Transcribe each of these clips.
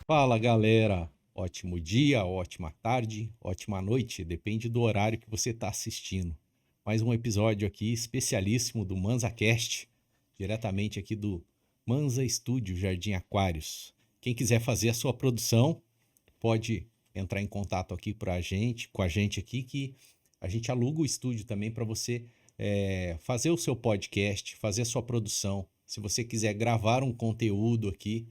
Fala galera, ótimo dia, ótima tarde, ótima noite, depende do horário que você está assistindo. Mais um episódio aqui especialíssimo do ManzaCast, diretamente aqui do Manza Studio Jardim Aquários. Quem quiser fazer a sua produção, pode entrar em contato aqui com a gente aqui, que a gente aluga o estúdio também para você fazer o seu podcast, fazer a sua produção. Se você quiser gravar um conteúdo aqui,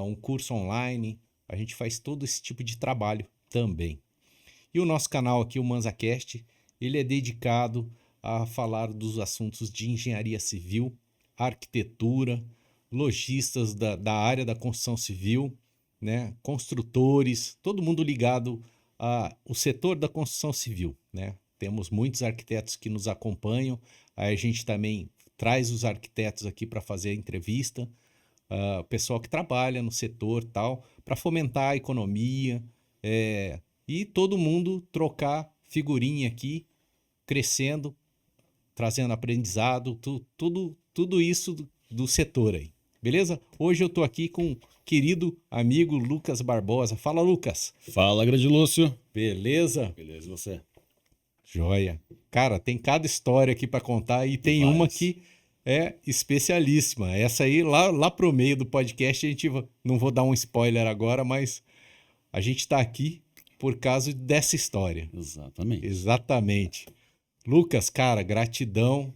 um curso online, a gente faz todo esse tipo de trabalho também. E o nosso canal aqui, o ManzaCast, ele é dedicado a falar dos assuntos de engenharia civil, arquitetura, lojistas da área da construção civil, né? Construtores, todo mundo ligado ao setor da construção civil, né? Temos muitos arquitetos que nos acompanham, aí a gente também traz os arquitetos aqui para fazer a entrevista, pessoal que trabalha no setor tal, para fomentar a economia, e todo mundo trocar figurinha aqui, crescendo, trazendo aprendizado, tudo isso do setor aí. Beleza? Hoje eu tô aqui com o querido amigo Lucas Barbosa. Fala, Lucas. Fala, grande Lúcio. Beleza? Beleza, e você? Joia. Cara, tem cada história aqui para contar e tem uma Várias. que é especialíssima. Essa aí, lá pro meio do podcast, não vou dar um spoiler agora, mas a gente está aqui por causa dessa história. Exatamente. Exatamente. Lucas, cara, gratidão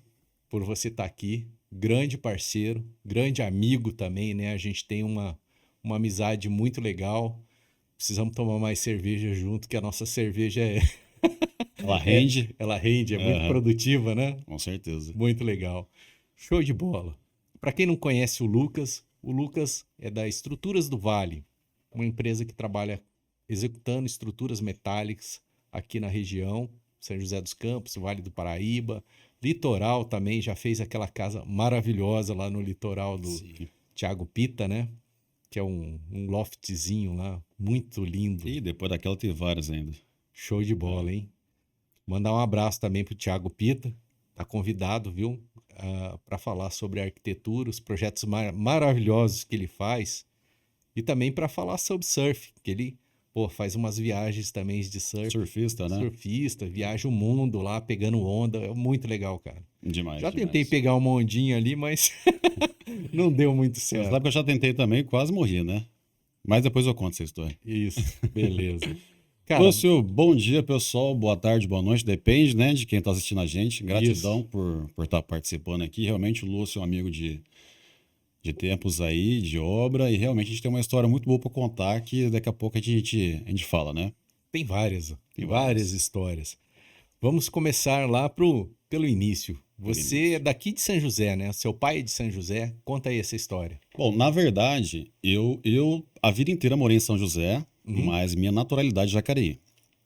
por você estar aqui. Grande parceiro, grande amigo também, né? A gente tem uma amizade muito legal. Precisamos tomar mais cerveja junto, que a nossa cerveja Ela rende? ela rende, é muito Aham, produtiva, né? com certeza. Muito legal. Show de bola. Para quem não conhece o Lucas é da Estruturas do Vale, uma empresa que trabalha executando estruturas metálicas aqui na região, São José dos Campos, Vale do Paraíba, litoral também, já fez aquela casa maravilhosa lá no litoral do Sim. Thiago Pita, né? Que é um loftzinho lá, muito lindo. E depois daquela tem várias ainda. Show de É. bola, hein? Mandar um abraço também pro Thiago Pita, tá convidado, viu? Para falar sobre arquitetura, os projetos maravilhosos que ele faz e também para falar sobre surf, que ele, pô, faz umas viagens também de surf, Surfista, né? surfista, viaja o mundo lá pegando onda, é muito legal, cara. Demais, Já tentei demais. pegar uma ondinha ali, mas não deu muito Você sabe certo. que eu já tentei também, quase morri, né? Mas depois eu conto essa história. Isso, beleza. Cara, Lúcio, bom dia, pessoal. Boa tarde, boa noite. Depende, né, de quem está assistindo a gente. isso. Gratidão por estar participando aqui. Realmente, o Lúcio é um amigo de tempos aí, de obra, e realmente a gente tem uma história muito boa para contar que daqui a pouco a gente fala, né? Tem várias, Tem várias várias. histórias. Vamos começar lá pelo início. Pelo Você é início. daqui de São José, né? Seu pai é de São José. Conta aí essa história. Bom, na verdade, eu a vida inteira morei em São José, Uhum, mas minha naturalidade é Jacareí,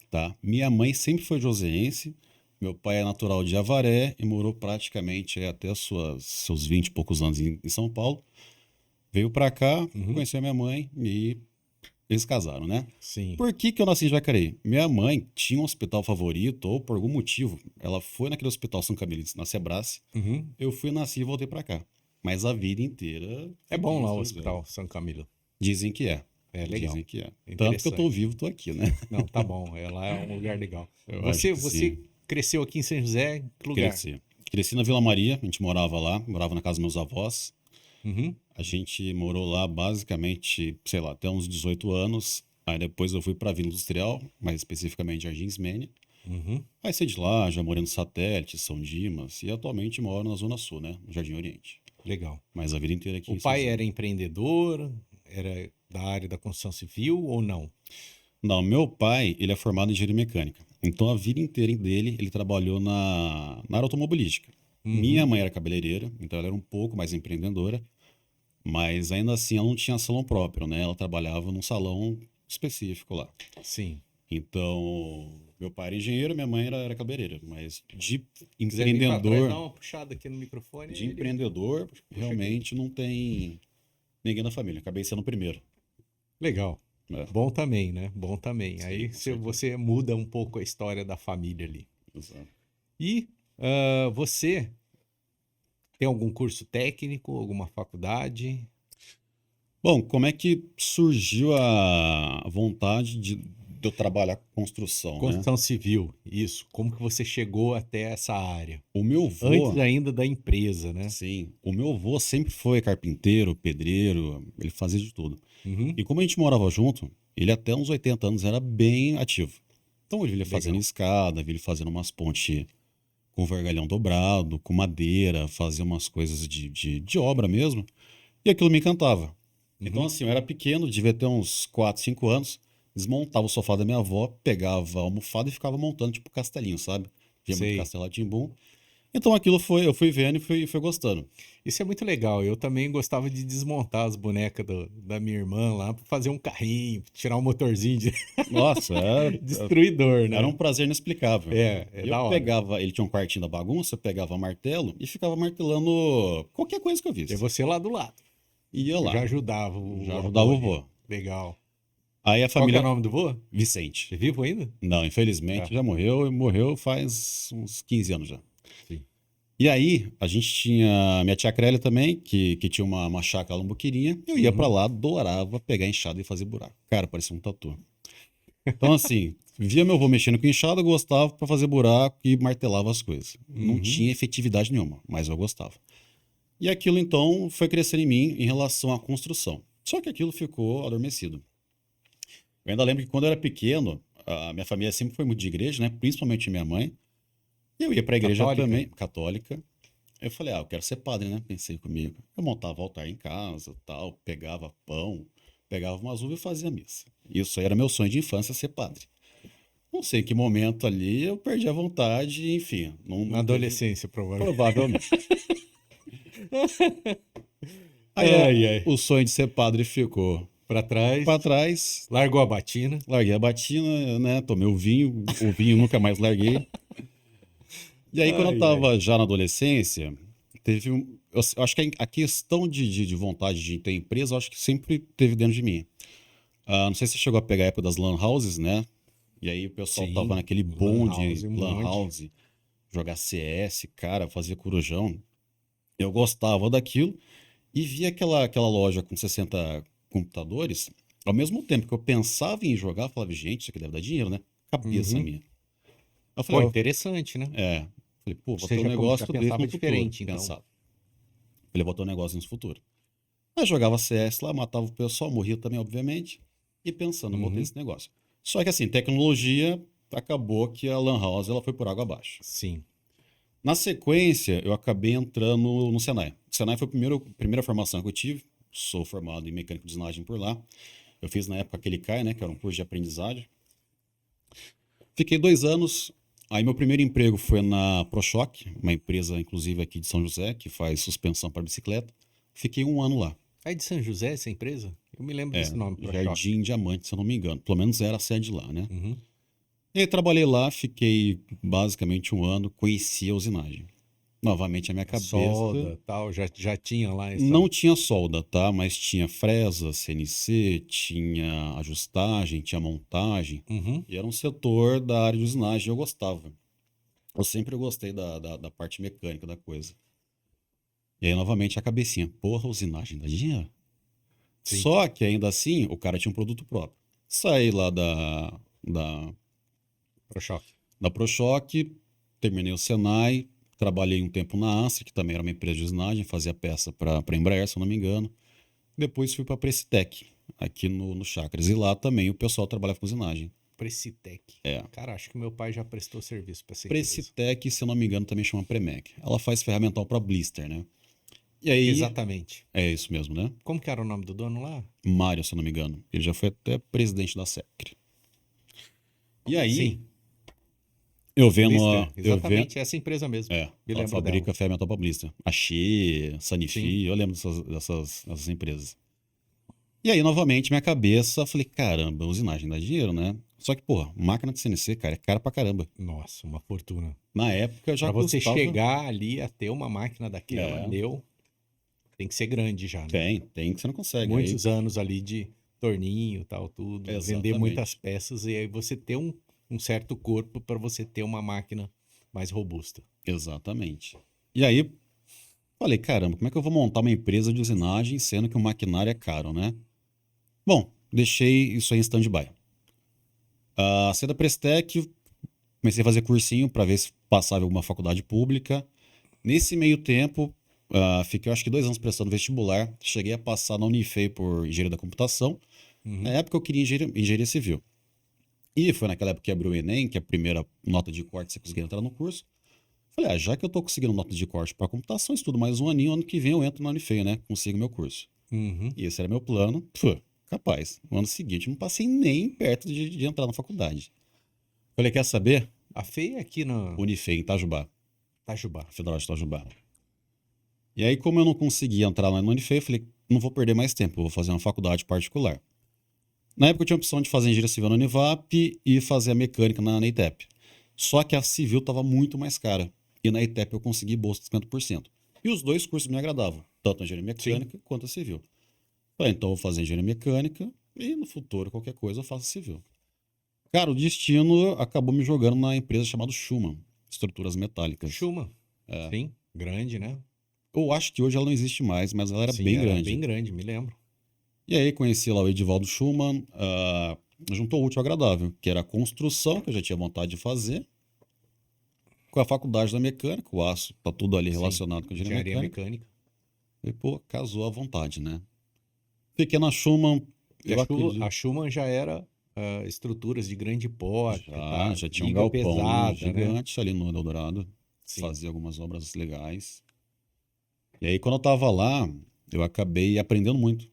tá? Minha mãe sempre foi joseense, meu pai é natural de Avaré e morou praticamente até seus 20 e poucos anos em São Paulo. Veio pra cá, uhum, conheceu a minha mãe e eles casaram, né? sim. Por que que eu nasci em Jacareí? Minha mãe tinha um hospital favorito ou por algum motivo, ela foi naquele hospital São Camilo, na Sebrae. Uhum. Eu fui, nasci e voltei pra cá. Mas a vida inteira É fiquei bom em lá o São José. Hospital São Camilo. Dizem que é. É legal. Dizem que é. É Tanto que eu tô interessante. vivo, tô aqui, né? Não, tá bom. Lá é um lugar legal. Eu acho Você, que você sim. cresceu aqui em São José? Em que lugar? Cresci. Cresci na Vila Maria, a gente morava lá, morava na casa dos meus avós. Uhum, A gente morou lá basicamente, sei lá, até uns 18 anos. Aí depois eu fui pra Vila Industrial, mais especificamente Jardins Mene. uhum. Aí saí de lá, já morei no Satélite, São Dimas, e atualmente moro na Zona Sul, né? No Jardim Oriente. Legal. Mas a vida inteira aqui O em São pai José. era empreendedor? Era da área da construção civil ou não? Não, meu pai, ele é formado em engenharia mecânica. Então a vida inteira dele, ele trabalhou na área automobilística. Minha Uhum, mãe era cabeleireira, então ela era um pouco mais empreendedora, mas ainda assim ela não tinha salão próprio, né? Ela trabalhava num salão específico lá. sim. Então, meu pai era engenheiro, minha mãe era cabeleireira, mas Se quiser vir para trás, dá empreendedor, uma puxada aqui no microfone, de ele empreendedor, puxa aqui. realmente não tem ninguém na família. Acabei sendo o primeiro, Legal. né? Bom também, né? Bom também. Sim, Aí com certeza. você muda um pouco a história da família ali. Exato. E você tem algum curso técnico, alguma faculdade? Bom, como é que surgiu a vontade de eu trabalhar com construção, né? Construção civil, isso. Como que você chegou até essa área? O meu Antes avô, ainda da empresa, né? sim, o meu avô sempre foi carpinteiro, pedreiro, ele fazia de tudo. Uhum, E como a gente morava junto, ele até uns 80 anos era bem ativo. Então ele via fazendo legal. escada, via ele fazendo umas pontes com vergalhão dobrado, com madeira, fazia umas coisas de obra mesmo. E aquilo me encantava. Então, Uhum, assim, eu era pequeno, devia ter uns 4, 5 anos, desmontava o sofá da minha avó, pegava a almofada e ficava montando tipo castelinho, sabe? Via muito sei. Castelo rá Então aquilo foi, eu fui vendo e fui gostando. Isso é muito legal. Eu também gostava de desmontar as bonecas da minha irmã lá para fazer um carrinho, tirar um motorzinho de Nossa, destruidor, era um né? prazer inexplicável. É E eu da hora. pegava, ele tinha um quartinho da bagunça, eu pegava martelo e ficava martelando qualquer coisa que eu E visse. você lá do lado. Ia Já lá, ajudava já o ajudava avô o ali. vô. Legal. Aí a Qual que é o família, nome do vô? Vicente. É vivo ainda? Não, Tá. infelizmente já morreu, e morreu faz uns 15 anos já. Sim. E aí, a gente tinha minha tia Crélia também, que tinha uma chácara lá no Boqueirinha. Eu ia pra Uhum. lá, adorava pegar enxada e fazer buraco. Cara, parecia um tatu. Então, assim, via meu avô mexendo com enxada, eu gostava pra fazer buraco e martelava as coisas. Não Uhum. tinha efetividade nenhuma, mas eu gostava. E aquilo, então, foi crescendo em mim em relação à construção. Só que aquilo ficou adormecido. Eu ainda lembro que quando eu era pequeno, a minha família sempre foi muito de igreja, né? Principalmente minha mãe. E eu ia pra igreja Católica? também, católica. Eu falei, eu quero ser padre, né? Pensei comigo. Eu montava altar em casa, tal, pegava pão, pegava umas uvas e fazia missa. Isso aí era meu sonho de infância, ser padre. Não sei em que momento ali eu perdi a vontade, enfim, Na não teve. adolescência, provavelmente. Provavelmente. Aí Ai, ai. o sonho de ser padre ficou Pra para trás. trás, Largou a batina. larguei a batina, né? Tomei o vinho nunca mais larguei. E aí, quando eu Ai, ai. tava já na adolescência, teve um. Eu acho que a questão de vontade de ter empresa, eu acho que sempre teve dentro de mim. Não sei se você chegou a pegar a época das LAN houses, né? E aí o pessoal tava Sim. naquele Lan house, bonde, um LAN monte. house, jogar CS, cara, fazer corujão. Eu gostava daquilo e via aquela loja com 60 computadores. Ao mesmo tempo que eu pensava em jogar, eu falava, gente, isso aqui deve dar dinheiro, né? Cabeça Uhum. minha. Eu Pô, falei, interessante, né? falei, pô, vou ter Você um já negócio tudo isso pensava no futuro. diferente, então. Pensava. Falei, vou ter um negócio nisso no futuro. Aí jogava CS lá, matava o pessoal, morria também, obviamente, e pensando, vou ter Uhum. esse negócio. Só que assim, tecnologia, acabou que a Lan House ela foi por água abaixo. Sim. Na sequência, eu acabei entrando no Senai. O Senai foi a primeira formação que eu tive. Sou formado em mecânico de usinagem por lá. Eu fiz na época aquele CAI, né, que era um curso de aprendizagem. Fiquei 2 anos. Aí meu primeiro emprego foi na ProShock, uma empresa inclusive aqui de São José, que faz suspensão para bicicleta. Fiquei 1 ano lá. É de São José essa empresa? Eu me lembro desse nome, ProShock. Jardim Diamante, se eu não me engano. Pelo menos era a sede lá, né? Uhum. E aí trabalhei lá, fiquei basicamente 1 ano, conheci a usinagem. Novamente a minha cabeça Solda, tal, já tinha lá essa. não tinha solda, tá? Mas tinha fresa, CNC, tinha ajustagem, tinha montagem. Uhum. E era um setor da área de usinagem e eu gostava. Eu sempre gostei da parte mecânica da coisa. E aí, novamente, a cabecinha. Porra, usinagem dá dinheiro. Sim. Só que ainda assim, o cara tinha um produto próprio. Saí lá da, ProShock. da ProShock, terminei o Senai, trabalhei um tempo na Astra, que também era uma empresa de usinagem, fazia peça para Embraer, se eu não me engano. Depois fui para a Precitec, aqui no Chakras. E lá também o pessoal trabalhava com usinagem. Precitec. É. Cara, acho que meu pai já prestou serviço pra essa empresa. Precitec, se eu não me engano, também chama Premec. Ela faz ferramental para blister, né? E aí, Exatamente. é isso mesmo, né? Como que era o nome do dono lá? Mário, se eu não me engano. Ele já foi até presidente da SECRE. E aí, Sim, eu vendo Blister. eu vendo, Exatamente essa empresa mesmo. Me ela lembro dela. fabrica ferramental para blister. A Xê, Sim. Sanifi, eu lembro dessas empresas. E aí, novamente, minha cabeça, falei, caramba, usinagem dá dinheiro, né? Só que, porra, máquina de CNC, cara, é cara pra caramba. Nossa, uma fortuna. Na época já Pra você custava. chegar ali a ter uma máquina daquela, É, tem que ser grande já, né? tem que você não consegue. Aí, Muitos anos ali de torninho, tal, tudo, vender muitas exatamente. peças e aí você ter um certo corpo para você ter uma máquina mais robusta. Exatamente. E aí, Falei, caramba, como é que eu vou montar uma empresa de usinagem sendo que o maquinário é caro, né? Bom, deixei isso aí em stand-by. Saí da Prestec, comecei a fazer cursinho para ver se passava em alguma faculdade pública. Nesse meio tempo, fiquei acho que 2 anos prestando vestibular. Cheguei a passar na Unifei por engenharia da computação. Na Uhum. época eu queria engenharia civil. E foi naquela época que abriu o Enem, que é a primeira nota de corte você conseguia entrar no curso. Falei, já que eu tô conseguindo nota de corte para computação, estudo mais um aninho, ano que vem eu entro na Unifei, né? Consigo meu curso. Uhum. E esse era meu plano. Pô, capaz. No ano seguinte, não passei nem perto de entrar na faculdade. Falei, quer saber? A FEI é aqui na Unifei, em Itajubá, Itajubá. Federal de Itajubá. E aí, como eu não conseguia entrar lá no Unifei, eu falei, não vou perder mais tempo, vou fazer uma faculdade particular. Na época eu tinha a opção de fazer engenharia civil na Univap e fazer a mecânica na EITEP. Só que a civil estava muito mais cara. E na EITEP eu consegui bolsa de 50%. E os dois cursos me agradavam, tanto a engenharia Sim. mecânica quanto a civil. Falei, então eu vou fazer engenharia mecânica e no futuro, qualquer coisa, eu faço civil. Cara, o destino acabou me jogando na empresa chamada Schumann, Estruturas Metálicas. Schumann. Sim. Grande, né? Eu acho que hoje ela não existe mais, mas ela era Sim, bem era grande. bem grande, me lembro. E aí conheci lá o Edivaldo Schumann, juntou o útil ao agradável, que era a construção, que eu já tinha vontade de fazer, com a faculdade da mecânica, o aço, tá tudo ali Sim. relacionado com a engenharia Engenharia mecânica. mecânica. E, pô, casou à vontade, né? Fiquei na Schumann, E eu A acredito. Schumann já era estruturas de grande porte, Já, tá? já tinha um Viga galpão pesada, né? gigante ali no Eldorado, Sim. fazia algumas obras legais. E aí, quando eu tava lá, eu acabei aprendendo muito.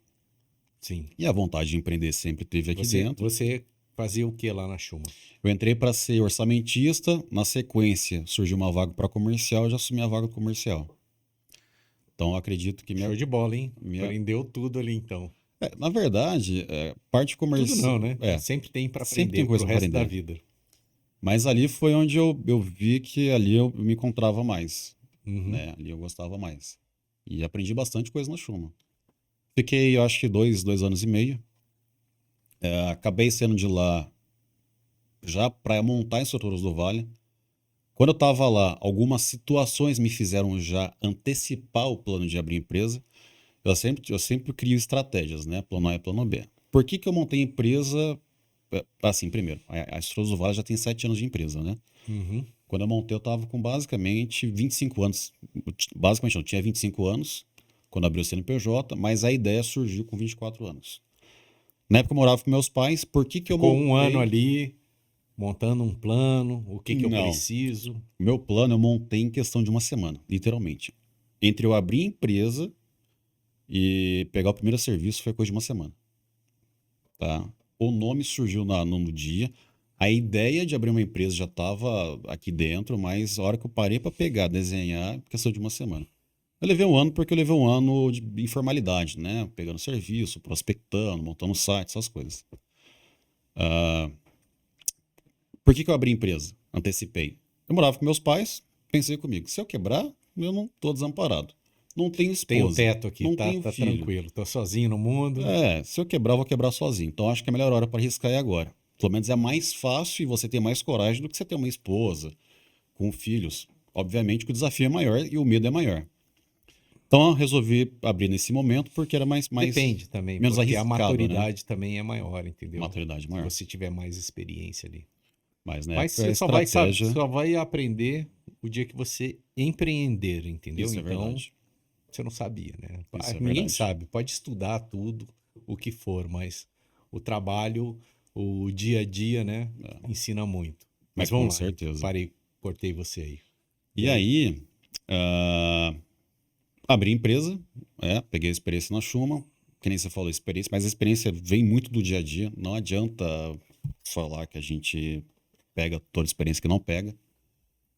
Sim. E a vontade de empreender sempre teve aqui Você, dentro. você fazia o que lá na Schumann? Eu entrei para ser orçamentista, na sequência surgiu uma vaga para comercial, eu já assumi a vaga comercial. Então, eu acredito que Show de bola, hein? minha... Aprendeu tudo ali então. Na verdade, parte Tudo comercial... não, né? Sempre tem para sempre tem aprender pro coisa para resto da aprender. vida. Mas ali foi onde eu vi que ali eu me encontrava mais, Uhum. né? Ali eu gostava mais. E aprendi bastante coisa na Schumann. Fiquei, eu acho que 2 anos e meio. Acabei saindo de lá já para montar estruturas do Vale. Quando eu estava lá, algumas situações me fizeram já antecipar o plano de abrir empresa. Eu sempre crio estratégias, né? Plano A e plano B. Por que que eu montei a empresa? Assim, primeiro, a Estruturas do Vale já tem 7 anos de empresa, né? Uhum. Quando eu montei, eu estava com basicamente 25 anos. Basicamente, não, tinha 25 anos quando abri o CNPJ, mas a ideia surgiu com 24 anos. Na época eu morava com meus pais. Por que que eu Ficou um ano montei? ali montando um plano, o que que eu Não. preciso. O meu plano eu montei em questão de uma semana, literalmente. Entre eu abrir a empresa e pegar o primeiro serviço foi coisa de uma semana, tá? O nome surgiu no dia. A ideia de abrir uma empresa já estava aqui dentro, mas a hora que eu parei para pegar, desenhar, questão de uma semana. Eu levei um ano porque eu levei um ano de informalidade, né? Pegando serviço, prospectando, montando site, essas coisas. Por que que eu abri empresa? Antecipei. Eu morava com meus pais, pensei comigo, se eu quebrar, eu não estou desamparado. Não tenho Tenho esposa, teto aqui, não tá, tenho tá filho. tranquilo. Tô sozinho no mundo. Se eu quebrar, eu vou quebrar sozinho. Então acho que a melhor hora para arriscar é agora. Pelo menos é mais fácil e você tem mais coragem do que você ter uma esposa com filhos. Obviamente que o desafio é maior e o medo é maior. Então eu resolvi abrir nesse momento porque era Depende também, menos porque a arriscado, né? maturidade também é maior, entendeu? Maturidade Se maior. você tiver mais experiência ali. Mas na Mas época a você só vai, sabe, estratégia, só vai aprender o dia que você empreender, entendeu? isso é Então, verdade. você não sabia, né? Isso é Ninguém verdade. sabe, pode estudar tudo, o que for, mas o trabalho, o dia a dia, né, ensina muito. É, Mas com vamos lá, certeza. parei, cortei você aí. E E aí? aí, ah, abri empresa, peguei a experiência na Schumann, que nem você falou, experiência, mas a experiência vem muito do dia a dia. Não adianta falar que a gente pega toda a experiência que não pega.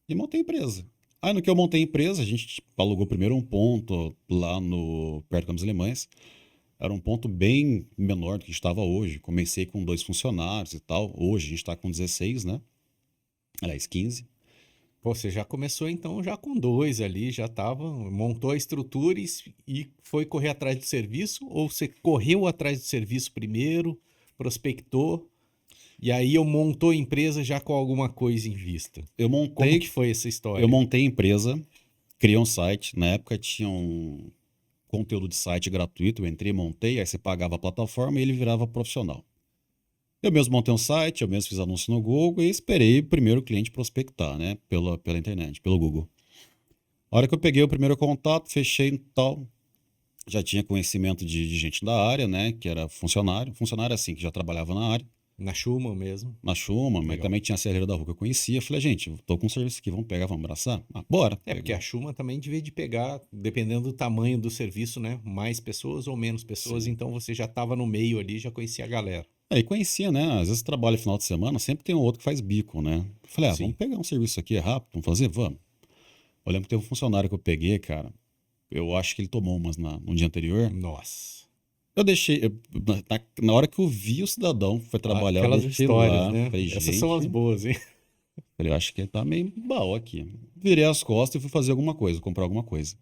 E montei a empresa. Aí no que eu montei a empresa, a gente alugou primeiro um ponto lá no perto de Campos Alemães. Era um ponto bem menor do que estava hoje. Comecei com 2 funcionários e tal. Hoje a gente está com 16, né? Aliás, 15. Pô, você já começou então já com dois ali, já tava, montou a estrutura e foi correr atrás do serviço? Ou você correu atrás do serviço primeiro, prospectou, e aí eu montou a empresa já com alguma coisa em vista? Eu Como que montei, foi essa eu história? montei a empresa. criei um site. Na época tinha um conteúdo de site gratuito. Eu entrei, montei, aí você pagava a plataforma e ele virava profissional. Eu mesmo montei um site, eu mesmo fiz anúncio no Google e esperei o primeiro cliente prospectar, né? Pela internet, pelo Google. A hora que eu peguei o primeiro contato, fechei e tal, já tinha conhecimento de gente da área, né? Que era funcionário. Funcionário assim, que já trabalhava na área, Na Schumann mesmo. na Schuma, mas Legal. também tinha a serreira da rua que eu conhecia. Falei, gente, eu tô com um serviço aqui, vamos pegar, vamos abraçar? Ah, bora. É, porque a Schumann também divide pegar, dependendo do tamanho do serviço, né? Mais pessoas ou menos pessoas, Sim. então você já estava no meio ali, já conhecia a galera. Aí conhecia, né? Às vezes trabalha final de semana, sempre tem um outro que faz bico, né? Falei, vamos Sim. pegar um serviço aqui, é rápido, vamos fazer? Vamos. Eu lembro que teve um funcionário que eu peguei, cara. Eu acho que ele tomou umas no dia anterior. Nossa. Eu deixei. Na hora que eu vi o cidadão foi trabalhar, eu Aquelas deixei histórias, lá. né? Falei, Essas são as gente. boas, hein? Falei, eu acho que ele tá meio baú aqui. Virei as costas e fui fazer alguma coisa, comprar alguma coisa.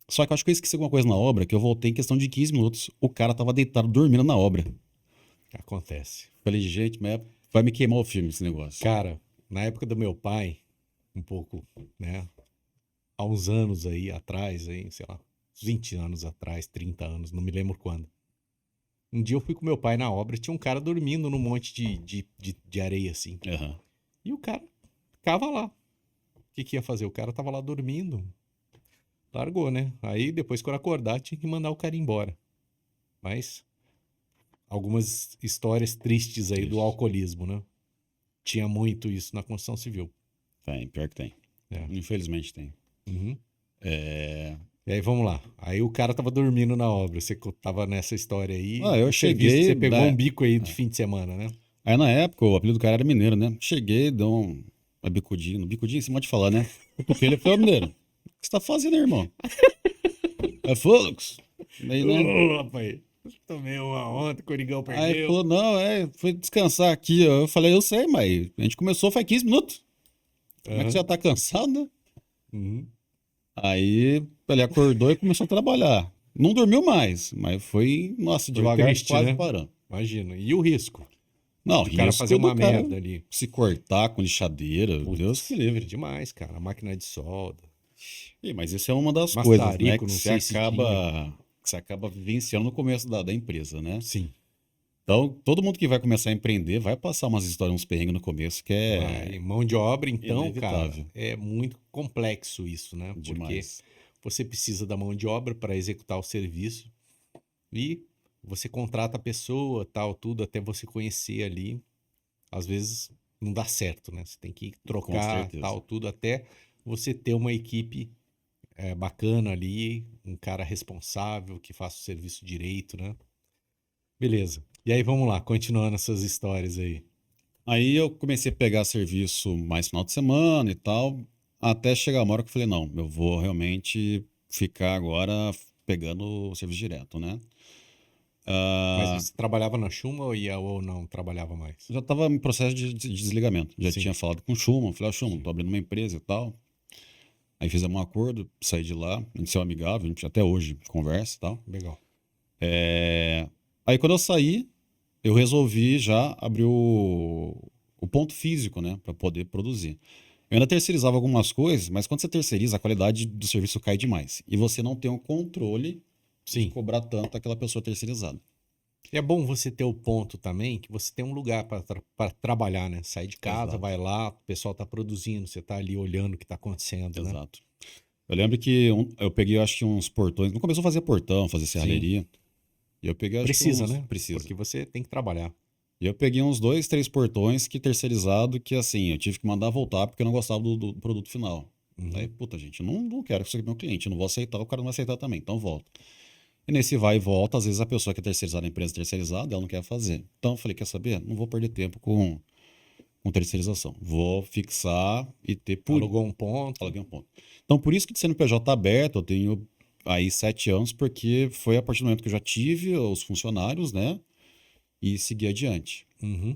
Só que eu acho que eu esqueci alguma coisa na obra, que eu voltei em questão de 15 minutos. O cara tava deitado dormindo na obra. Acontece. Falei, gente, mas vai me queimar o filme esse negócio. Cara, na época do meu pai, um pouco, né? Há uns anos aí atrás, aí, sei lá, uns 20 anos atrás, 30 anos, não me lembro quando. Um dia eu fui com meu pai na obra e tinha um cara dormindo num monte de areia, assim. Aham. E o cara ficava lá. O que que ia fazer? O cara tava lá dormindo. Largou, né? Aí depois, quando acordar, tinha que mandar o cara embora. Mas algumas histórias tristes aí do Triste. alcoolismo, né? Tinha muito isso na construção civil. Tem, pior que tem. É. Infelizmente tem. Uhum. É... E aí, vamos lá. Aí o cara tava dormindo na obra. Você tava nessa história aí. Eu O serviço que cheguei. você pegou um bico aí de fim de semana, né? Aí na época o apelido do cara era mineiro, né? Cheguei, deu uma bicudinha. Bicudinho, você pode falar, né? Cutuquei ele e falei, ô mineiro, o que você tá fazendo aí, irmão? Aí falou, Lucas. Aí, né? Ô, rapaz. Tomei uma ontem, o Coringão Aí perdeu. falou, não, fui descansar aqui. Ó. Eu falei, eu sei, mas a gente começou faz 15 minutos. Como é que você já tá cansado, né? Uhum. Aí ele acordou e começou a trabalhar. Não dormiu mais, mas foi, nossa, Foi devagar, triste, quase né? parando. Imagina. E o risco Não, de o cara fazer risco do uma cara merda ali. se cortar com lixadeira, Deus que Putz, livre. demais, cara. A máquina de solda. Ih, mas isso é uma das coisas, né? Maçarico, Que não você sei se tinha. acaba vivenciando no começo da empresa, né? Sim, Então, todo mundo que vai começar a empreender vai passar umas histórias, uns perrengues no começo, que é vai. Mão de obra, então, cara, inevitável. é muito complexo isso, né? Porque Demais. você precisa da mão de obra para executar o serviço e você contrata a pessoa, tal, tudo, até você conhecer ali. Às vezes não dá certo, né? Você tem que Com trocar, certeza. tal, tudo, até você ter uma equipe bacana ali, um cara responsável que faça o serviço direito, né? Beleza. E aí, vamos lá, continuando essas histórias aí. Aí eu comecei a pegar serviço mais final de semana e tal, até chegar uma hora que eu falei, não, eu vou realmente ficar agora pegando o serviço direto, né? Mas Ah, você trabalhava na Chuma ou não trabalhava mais? já estava em processo de desligamento. Já Sim, tinha falado com o Schumann, falei, Schumann, sim. tô abrindo uma empresa e tal. Aí fizemos um acordo, saí de lá, a gente saiu amigável, a gente até hoje conversa e tal. Legal. Aí quando eu saí, eu resolvi já abrir o ponto físico, né, para poder produzir. Eu ainda terceirizava algumas coisas, mas quando você terceiriza, a qualidade do serviço cai demais. E você não tem o controle de Sim. cobrar tanto aquela pessoa terceirizada. E é bom você ter o ponto também, que você tem um lugar para trabalhar, né? Sai de casa, Exato, vai lá, o pessoal tá produzindo, você tá ali olhando o que tá acontecendo, né? exato. Eu lembro que eu peguei, acho que uns portões. Não começou a fazer portão, fazer Sim. serralheria. E eu peguei, acho que Precisa, uns. né? Precisa. Porque você tem que trabalhar. E eu peguei uns dois, três portões que terceirizado, que assim, eu tive que mandar voltar porque eu não gostava do produto final. Aí, Uhum. puta, gente, eu não quero que isso aqui é meu cliente, eu não vou aceitar, o cara não vai aceitar também, então volta. E nesse vai e volta, às vezes a pessoa que é terceirizada, a empresa terceirizada, ela não quer fazer. Então eu falei, quer saber? Não vou perder tempo com terceirização. Vou fixar e ter por. Alugou um ponto. Aluguei um ponto. Então, por isso que de CNPJ tá aberto, eu tenho aí 7 anos, porque foi a partir do momento que eu já tive os funcionários, né? E segui adiante. Uhum.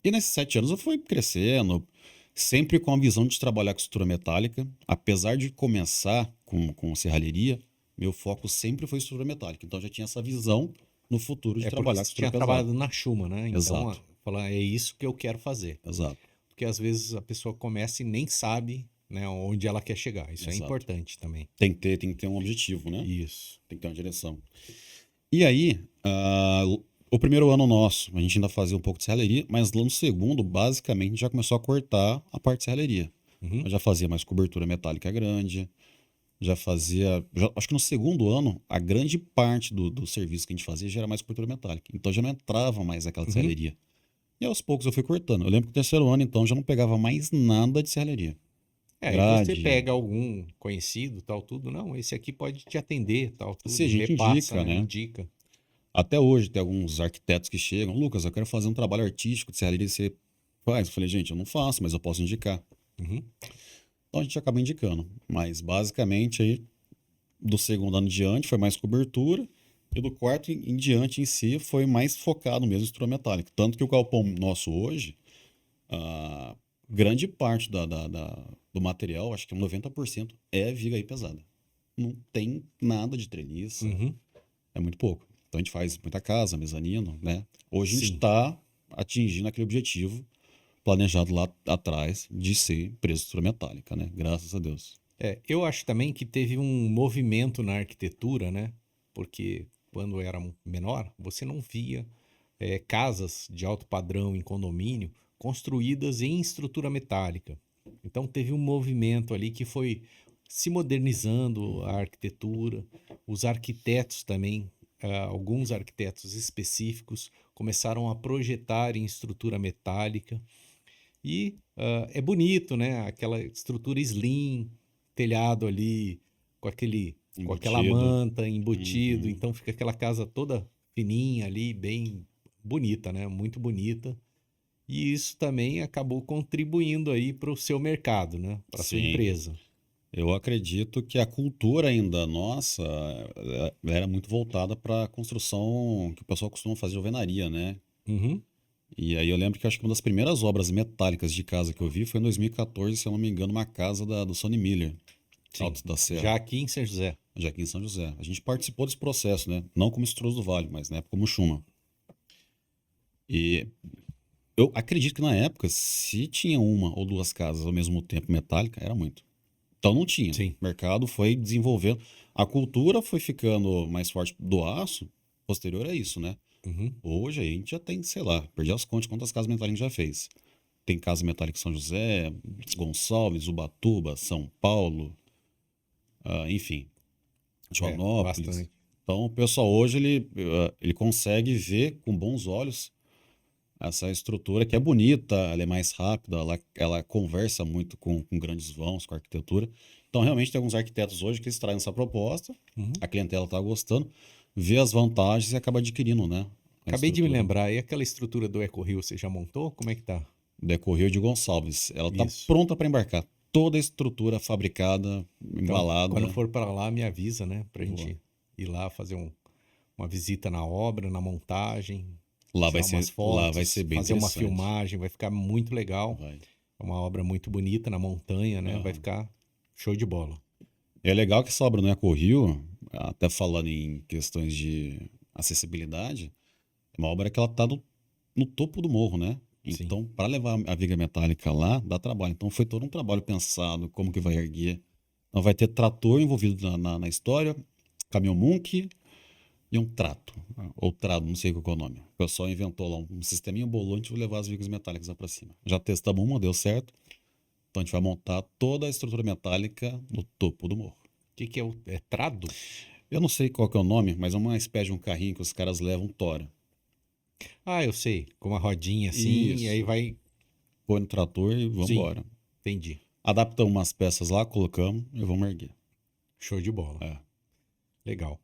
E nesses 7 anos eu fui crescendo, sempre com a visão de trabalhar com estrutura metálica. Apesar de começar com serralheria, meu foco sempre foi estrutura metálica. Então eu já tinha essa visão no futuro de É porque trabalhar com você tinha estrutura pesada. trabalhado na Chuma, né? Então, Exato, falar, é isso que eu quero fazer. exato. Porque às vezes a pessoa começa e nem sabe né, onde ela quer chegar. Isso é Exato. importante também. Tem que ter um objetivo, né? Isso. Tem que ter uma direção. E aí, o primeiro ano nosso, a gente ainda fazia um pouco de serralheria, mas lá no segundo, basicamente, já começou a cortar a parte de serralheria. Uhum. Eu já fazia mais cobertura metálica grande, acho que no segundo ano, a grande parte do serviço que a gente fazia já era mais cobertura metálica. Então já não entrava mais aquela de Uhum. serralheria. E aos poucos eu fui cortando. Eu lembro que no terceiro ano, então, já não pegava mais nada de serralheria. É, e você Grade. pega algum conhecido, tal, tudo. Não, esse aqui pode te atender, tal, tudo. Se a gente Repassa, indica, né? né? Indica. Até hoje tem alguns arquitetos que chegam, Lucas, eu quero fazer um trabalho artístico de serralheria, você faz? Eu falei, gente, eu não faço, mas eu posso indicar. Uhum. Então a gente acaba indicando. Mas basicamente aí, do segundo ano em diante, foi mais cobertura. E do quarto em diante em si foi mais focado mesmo em estrutura metálica. Tanto que o galpão nosso hoje, a grande parte do material, acho que 90%, é viga aí pesada. Não tem nada de treliça, Uhum. é muito pouco. Então a gente faz muita casa, mezanino, né? Hoje a gente Sim. está atingindo aquele objetivo planejado lá atrás de ser empresa de estrutura metálica, né? Graças a Deus. Eu acho também que teve um movimento na arquitetura, né? Porque quando eu era menor, você não via casas de alto padrão em condomínio construídas em estrutura metálica. Então teve um movimento ali que foi se modernizando a arquitetura. Os arquitetos também, alguns arquitetos específicos, começaram a projetar em estrutura metálica. E é bonito, né? Aquela estrutura slim, telhado ali com aquela Embutido. manta embutido, Uhum. então fica aquela casa toda fininha ali, bem bonita, né? Muito bonita. E isso também acabou contribuindo aí para o seu mercado, né? Para a sua Sim. empresa. Eu acredito que a cultura ainda nossa era muito voltada para a construção que o pessoal costuma fazer de alvenaria, né? Uhum. E aí eu lembro que acho que uma das primeiras obras metálicas de casa que eu vi foi em 2014, se eu não me engano, uma casa do Sonny Miller, Sim. Altos da Serra, Já aqui em São José. já aqui em São José. A gente participou desse processo, né? Não como Estruturas do Vale, mas na época como Schuma. E eu acredito que na época, se tinha uma ou duas casas ao mesmo tempo metálica, era muito. Então não tinha. Sim. O mercado foi desenvolvendo. A cultura foi ficando mais forte do aço, posterior a isso, né? Uhum. Hoje a gente já tem, sei lá, perdi as contas de quantas casas metálicas a gente já fez. Tem casa metálica em São José, Gonçalves, Ubatuba, São Paulo, enfim, Joanópolis. Bastante. Então o pessoal hoje ele consegue ver com bons olhos essa estrutura que é bonita, ela é mais rápida, ela conversa muito com grandes vãos, com a arquitetura. Então realmente tem alguns arquitetos hoje que eles trazem essa proposta, Uhum. a clientela está gostando, vê as vantagens e acaba adquirindo, né? A Acabei de me estrutura. lembrar, e aquela estrutura do EcoRio você já montou? Como é que tá? Decorreu de Gonçalves. Ela está Isso. pronta para embarcar. Toda a estrutura fabricada, Então, quando embalada. for para lá, me avisa, né? Pra Boa. gente ir lá fazer uma visita na obra, na montagem, Lá tirar umas vai ser fotos, bem fazer uma interessante. filmagem, vai ficar muito legal. Vai. É uma obra muito bonita na montanha, né? Vai Aham. ficar show de bola. É legal que essa obra no EcoRio, até falando em questões de acessibilidade, é uma obra que ela está no topo do morro, né? Sim. Então, para levar a viga metálica lá, dá trabalho. Então, foi todo um trabalho pensado, como que vai erguer. Então, vai ter trator envolvido na história, caminhão Munk e um trato, ou trado, não sei qual que é o nome. O pessoal inventou lá um sisteminha bolante para levar as vigas metálicas lá para cima. Já testamos uma, deu certo. Então, a gente vai montar toda a estrutura metálica no topo do morro. O que é é trado? Eu não sei qual que é o nome, mas é uma espécie de um carrinho que os caras levam tora. Ah, eu sei. Com uma rodinha assim, e aí Isso. vai. Põe no trator e Sim, vambora. entendi. Adaptamos umas peças lá, colocamos e vamos erguer. Show de bola. É. Legal.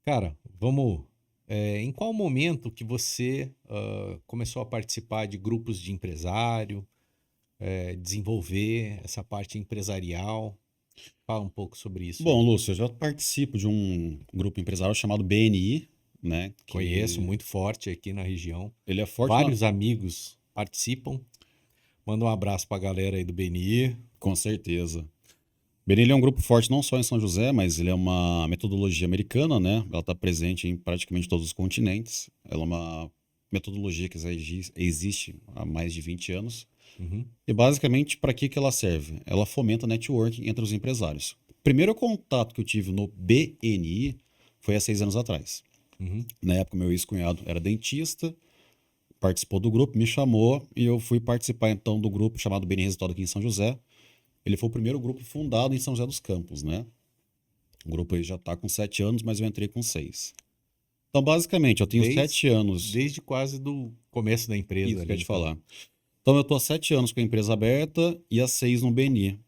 Cara, vamos. Em qual momento que você começou a participar de grupos de empresário, desenvolver essa parte empresarial? Fala um pouco sobre isso Bom, aí. Lúcio, eu já participo de um grupo empresarial chamado BNI, né? Conheço, Que muito forte aqui na região. ele é forte Vários amigos participam. Manda um abraço pra galera aí do BNI. com certeza. BNI ele é um grupo forte não só em São José, mas ele é uma metodologia americana, né? Ela está presente em praticamente todos os continentes. Ela é uma metodologia que já existe há mais de 20 anos. Uhum. E basicamente, para que ela serve? Ela fomenta networking entre os empresários. O primeiro contato que eu tive no BNI foi há 6 anos atrás. Uhum. Na época, meu ex-cunhado era dentista, participou do grupo, me chamou e eu fui participar então do grupo chamado BNI Resultado aqui em São José. Ele foi o primeiro grupo fundado em São José dos Campos, né? O grupo aí já está com 7 anos, mas eu entrei com 6. Então, basicamente, eu tenho Desde, 7 anos, desde quase do começo da empresa isso que eu ali, ia te então. falar. Então, eu tô há 7 anos com a empresa aberta e há 6 no BNI.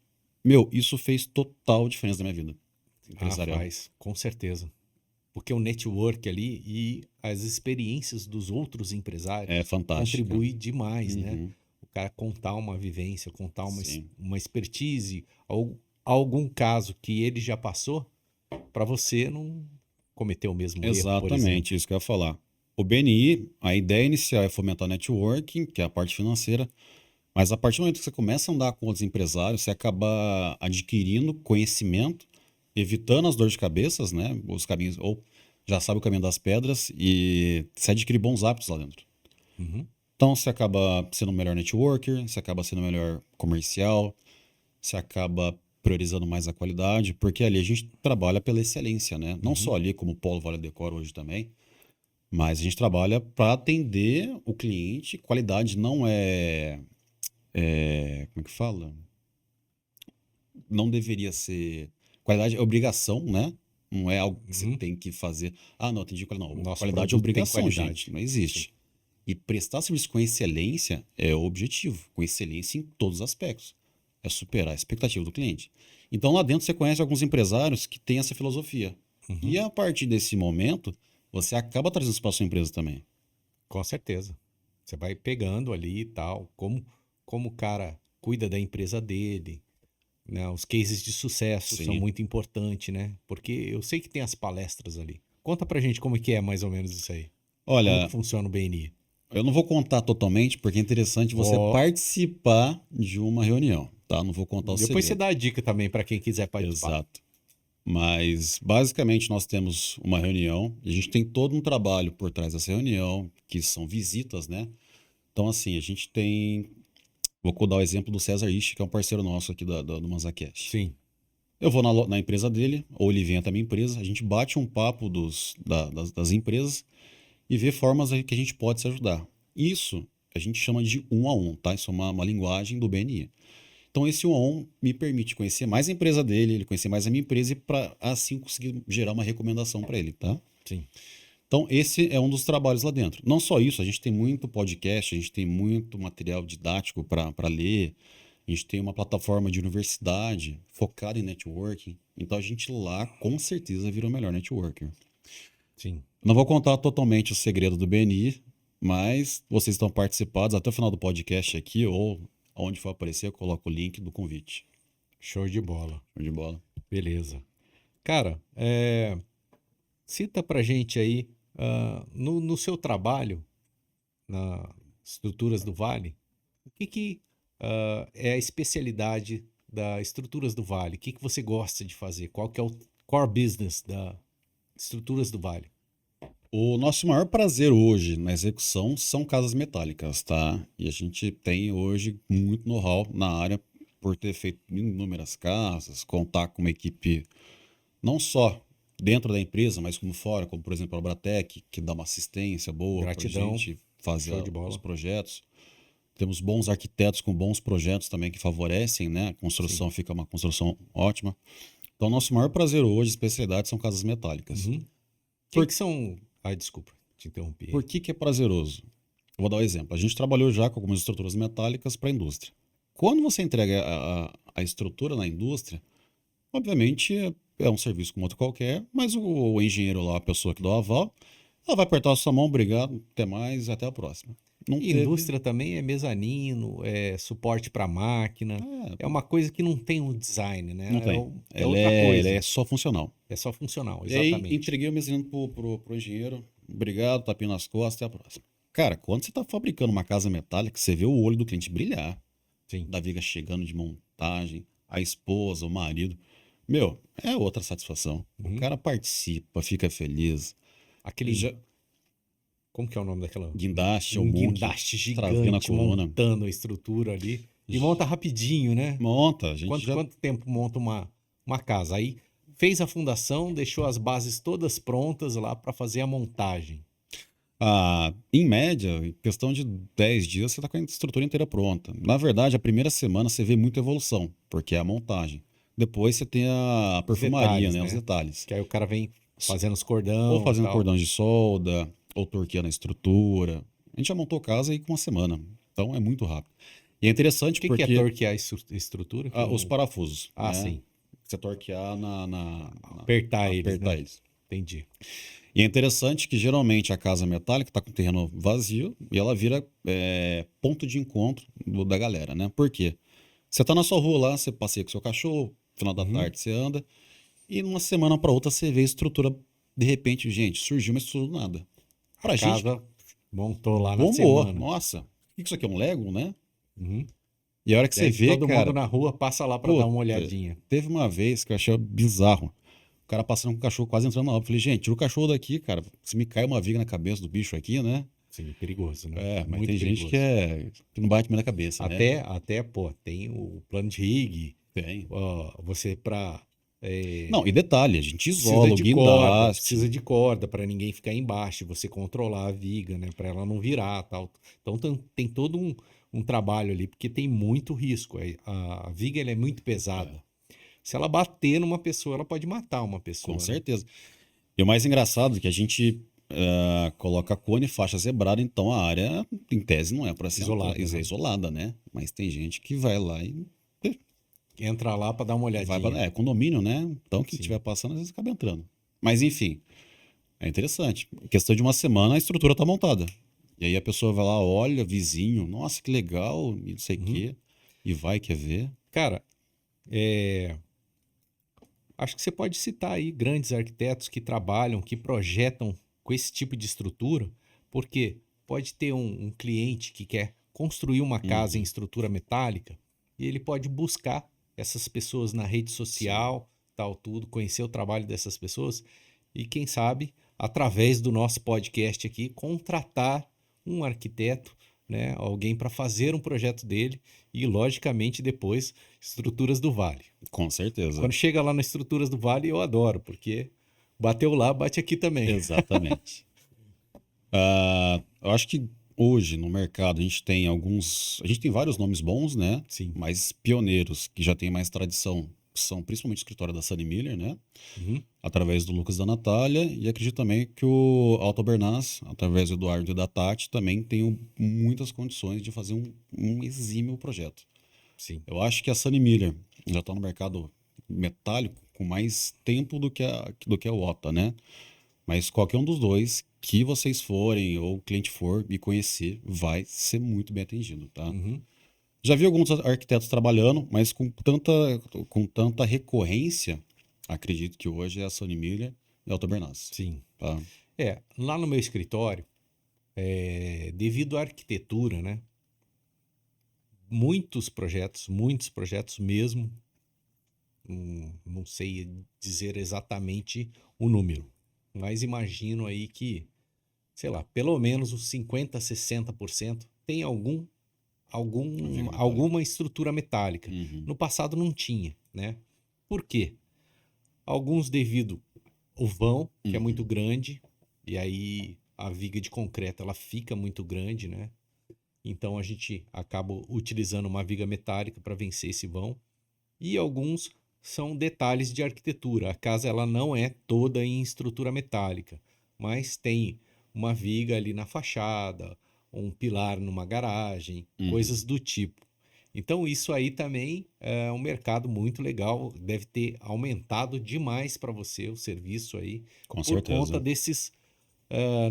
Meu, isso fez total diferença na minha vida Ah, empresarial. faz, com certeza. Porque o network ali e as experiências dos outros É empresários fantástica. contribui demais, né? Uhum, O cara contar uma vivência, contar sim. uma expertise, algum caso que ele já passou, para você não cometer o mesmo erro, por exemplo. Exatamente, isso que eu ia falar. O BNI, a ideia inicial é fomentar networking, que é a parte financeira, mas a partir do momento que você começa a andar com outros empresários, você acaba adquirindo conhecimento, evitando as dores de cabeças, né? Os caminhos, ou já sabe o caminho das pedras e você adquire bons hábitos lá dentro. Uhum. Então você acaba sendo um melhor networker, você acaba sendo um melhor comercial, você acaba priorizando mais a qualidade, porque ali a gente trabalha pela excelência, né? Não Uhum. só ali como o Polo Vale Decor hoje também, mas a gente trabalha para atender o cliente. Qualidade não como é que fala? Não deveria ser. Qualidade é obrigação, né? Não é algo que você Uhum. tem que fazer. Ah, não, atendi qualidade. Não, Nosso qualidade é produto tem obrigação, gente. qualidade. Não Sim. existe. E prestar serviço com excelência é o objetivo, com excelência em todos os aspectos. É superar a expectativa do cliente. Então lá dentro você conhece alguns empresários que têm essa filosofia. Uhum. E a partir desse momento, você acaba trazendo isso para sua empresa também. Com certeza. Você vai pegando ali e tal, como o cara cuida da empresa dele, né? Os cases de sucesso são Sim. muito importantes, né? Porque eu sei que tem as palestras ali. Conta pra gente como é que é mais ou menos isso aí. Como que Olha, funciona o BNI? eu não vou contar totalmente, porque é interessante você Ó, participar de uma reunião, tá? Não vou contar o depois você segredo. dá a dica também pra quem quiser participar. Exato. Mas basicamente nós temos uma reunião, e a gente tem todo um trabalho por trás dessa reunião, que são visitas, né? Então, assim, a gente tem. Vou dar o exemplo do César Ishi, que é um parceiro nosso aqui do Manzacast. Sim. Eu vou na empresa dele, ou ele vem até a minha empresa, a gente bate um papo das empresas e vê formas aí que a gente pode se ajudar. Isso a gente chama de um a um, tá? Isso é uma linguagem do BNI. Então, esse um a um me permite conhecer mais a empresa dele, ele conhecer mais a minha empresa e para assim conseguir gerar uma recomendação para ele, tá? Sim. Então, esse é um dos trabalhos lá dentro. Não só isso, a gente tem muito podcast, a gente tem muito material didático para ler, a gente tem uma plataforma de universidade focada em networking. Então, a gente lá com certeza vira o melhor networker. Sim. Não vou contar totalmente o segredo do BNI, mas vocês estão participados até o final do podcast aqui, ou onde for aparecer, eu coloco o link do convite. Show de bola. Show de bola. Beleza. Cara, cita pra gente aí, no seu trabalho, nas estruturas do Vale, o que é a especialidade da Estruturas do Vale? O que você gosta de fazer? Qual que é o core business da Estruturas do Vale? O nosso maior prazer hoje na execução são casas metálicas, tá? E a gente tem hoje muito know-how na área por ter feito inúmeras casas, contar com uma equipe não só dentro da empresa, mas como fora, como por exemplo a Obratec, que dá uma assistência boa para a Gratidão, gente fazer show de os bola. projetos. Temos bons arquitetos com bons projetos também que favorecem, né? A Sim. construção fica uma construção ótima. Então, nosso maior prazer hoje, especialidade, são casas metálicas. Uhum. Quem Por, que são... Ai, desculpa, te interrompi por aí. que que é prazeroso? Eu vou dar um exemplo. A gente trabalhou já com algumas estruturas metálicas para a indústria. Quando você entrega a estrutura na indústria, obviamente é um serviço como outro qualquer, mas o engenheiro lá, a pessoa que dá o aval, ela vai apertar a sua mão, obrigado, até mais, até a próxima. Não E teve. indústria também é mezanino, é suporte para máquina, é uma coisa que não tem um design, Não né? tem. É Ela outra é, ela coisa. é só funcional. É só funcional, E aí, exatamente. entreguei o mezanino pro engenheiro, obrigado, tapinha nas costas, até a próxima. Cara, quando você está fabricando uma casa metálica, você vê o olho do cliente brilhar. Sim. Da viga chegando de montagem, a esposa, o marido. Meu, é outra satisfação. O Uhum. cara participa, fica feliz. Aquele Já, Como que é o nome daquela? Guindaste, Um monte, guindaste travinha na gigante coluna. montando a estrutura ali. E monta rapidinho, né? Monta, a gente já... Quanto tempo monta uma casa? Aí fez a fundação, deixou as bases todas prontas lá para fazer a montagem. Em média, em questão de 10 dias, você está com a estrutura inteira pronta. Na verdade, a primeira semana você vê muita evolução, porque é a montagem. Depois você tem a Os perfumaria, detalhes, né? Os né? detalhes. Que aí o cara vem fazendo os Ou cordão e fazendo tal. cordão de solda, ou torqueando a estrutura. A gente já montou casa aí com uma semana. Então é muito rápido. E é interessante O que é porque torquear a estrutura? Que eu os não... parafusos, Ah, né? sim. Você torquear Apertar eles, apertar né? eles. Entendi. E é interessante que geralmente a casa metálica está com o terreno vazio e ela vira ponto de encontro da galera, né? Por quê? Você tá na sua rua lá, você passeia com seu cachorro, final da Uhum. tarde você anda, e numa semana para outra você vê a estrutura, de repente, gente, surgiu uma estrutura do nada. A Pra gente, casa montou lá na bombou. semana. Nossa, o que isso aqui é um Lego, né? Uhum. E a hora que E você aí vê, todo mundo cara, na rua passa lá para dar uma puta, olhadinha. teve uma vez que eu achei bizarro. O cara passando com o cachorro quase entrando na obra. Eu falei, gente, tira o cachorro daqui, cara. Se me cai uma viga na cabeça do bicho aqui, né? Sim, perigoso, né? Mas Muito tem gente perigoso. que não bate bem na cabeça, né? Pô, tem o plano de rig, Tem. ó, você para Não, e detalhe, a gente precisa isola o de corda, guindaste. para ninguém ficar embaixo, você controlar a viga, né, para ela não virar, tal. Então tem todo um trabalho ali, porque tem muito risco. A viga ela é muito pesada. Se ela bater numa pessoa, ela pode matar uma Com pessoa, né? certeza. E o mais engraçado é que a gente coloca cone e faixa zebrada, então a área, em tese, não é para ser Isolada, é né? isolada, né? Mas tem gente que vai lá e Entra lá para dar uma vai olhadinha. para. É condomínio, né? Então quem Sim. estiver passando, às vezes acaba entrando. Mas enfim, é interessante. Em questão de uma semana, a estrutura tá montada. E aí a pessoa vai lá, olha, vizinho, nossa, que legal, e não sei o Uhum. quê, e vai, quer ver. Cara, é, acho que você pode citar aí grandes arquitetos que trabalham, que projetam com esse tipo de estrutura, porque pode ter um cliente que quer construir uma casa em Uhum, estrutura metálica e ele pode buscar essas pessoas na rede sim, social, tal, tudo, conhecer o trabalho dessas pessoas e, quem sabe, através do nosso podcast aqui, contratar um arquiteto, né, alguém para fazer um projeto dele e, logicamente, depois estruturas do Vale. com certeza. Quando chega lá nas estruturas do Vale, eu adoro, porque bateu lá, bate aqui também. Exatamente. Eu acho que hoje no mercado a gente tem alguns. A gente tem vários nomes bons, né? Sim. Mas pioneiros que já têm mais tradição, que são principalmente o escritório da Sunny Miller, né? Uhum. Através do Lucas e da Natália. E acredito também que o Alto Bernaz, através do Eduardo e da Tati, também tem muitas condições de fazer um exímio projeto. Sim. Eu acho que a Sunny Miller já está no mercado metálico com mais tempo do que a OTA, né? Mas qualquer um dos dois que vocês forem ou o cliente for e conhecer, vai ser muito bem atendido, tá? Uhum. Já vi alguns arquitetos trabalhando, mas com tanta recorrência, acredito que hoje é a Sony Miller e a Alto Bernaz, Sim. tá? Lá no meu escritório, devido à arquitetura, né? Muitos projetos mesmo, não sei dizer exatamente o número, mas imagino aí que, sei lá, pelo menos uns 50, 60% tem Viga metálica. alguma estrutura metálica. Uhum, No passado não tinha, né? Por quê? Alguns devido ao vão, que é muito uhum, grande, e aí a viga de concreto ela fica muito grande, né? Então a gente acaba utilizando uma viga metálica para vencer esse vão. E alguns são detalhes de arquitetura. A casa ela não é toda em estrutura metálica, mas tem uma viga ali na fachada, um pilar numa garagem, coisas uhum. do tipo. Então isso aí também é um mercado muito legal, deve ter aumentado demais para você o serviço aí Com por conta certeza. desses.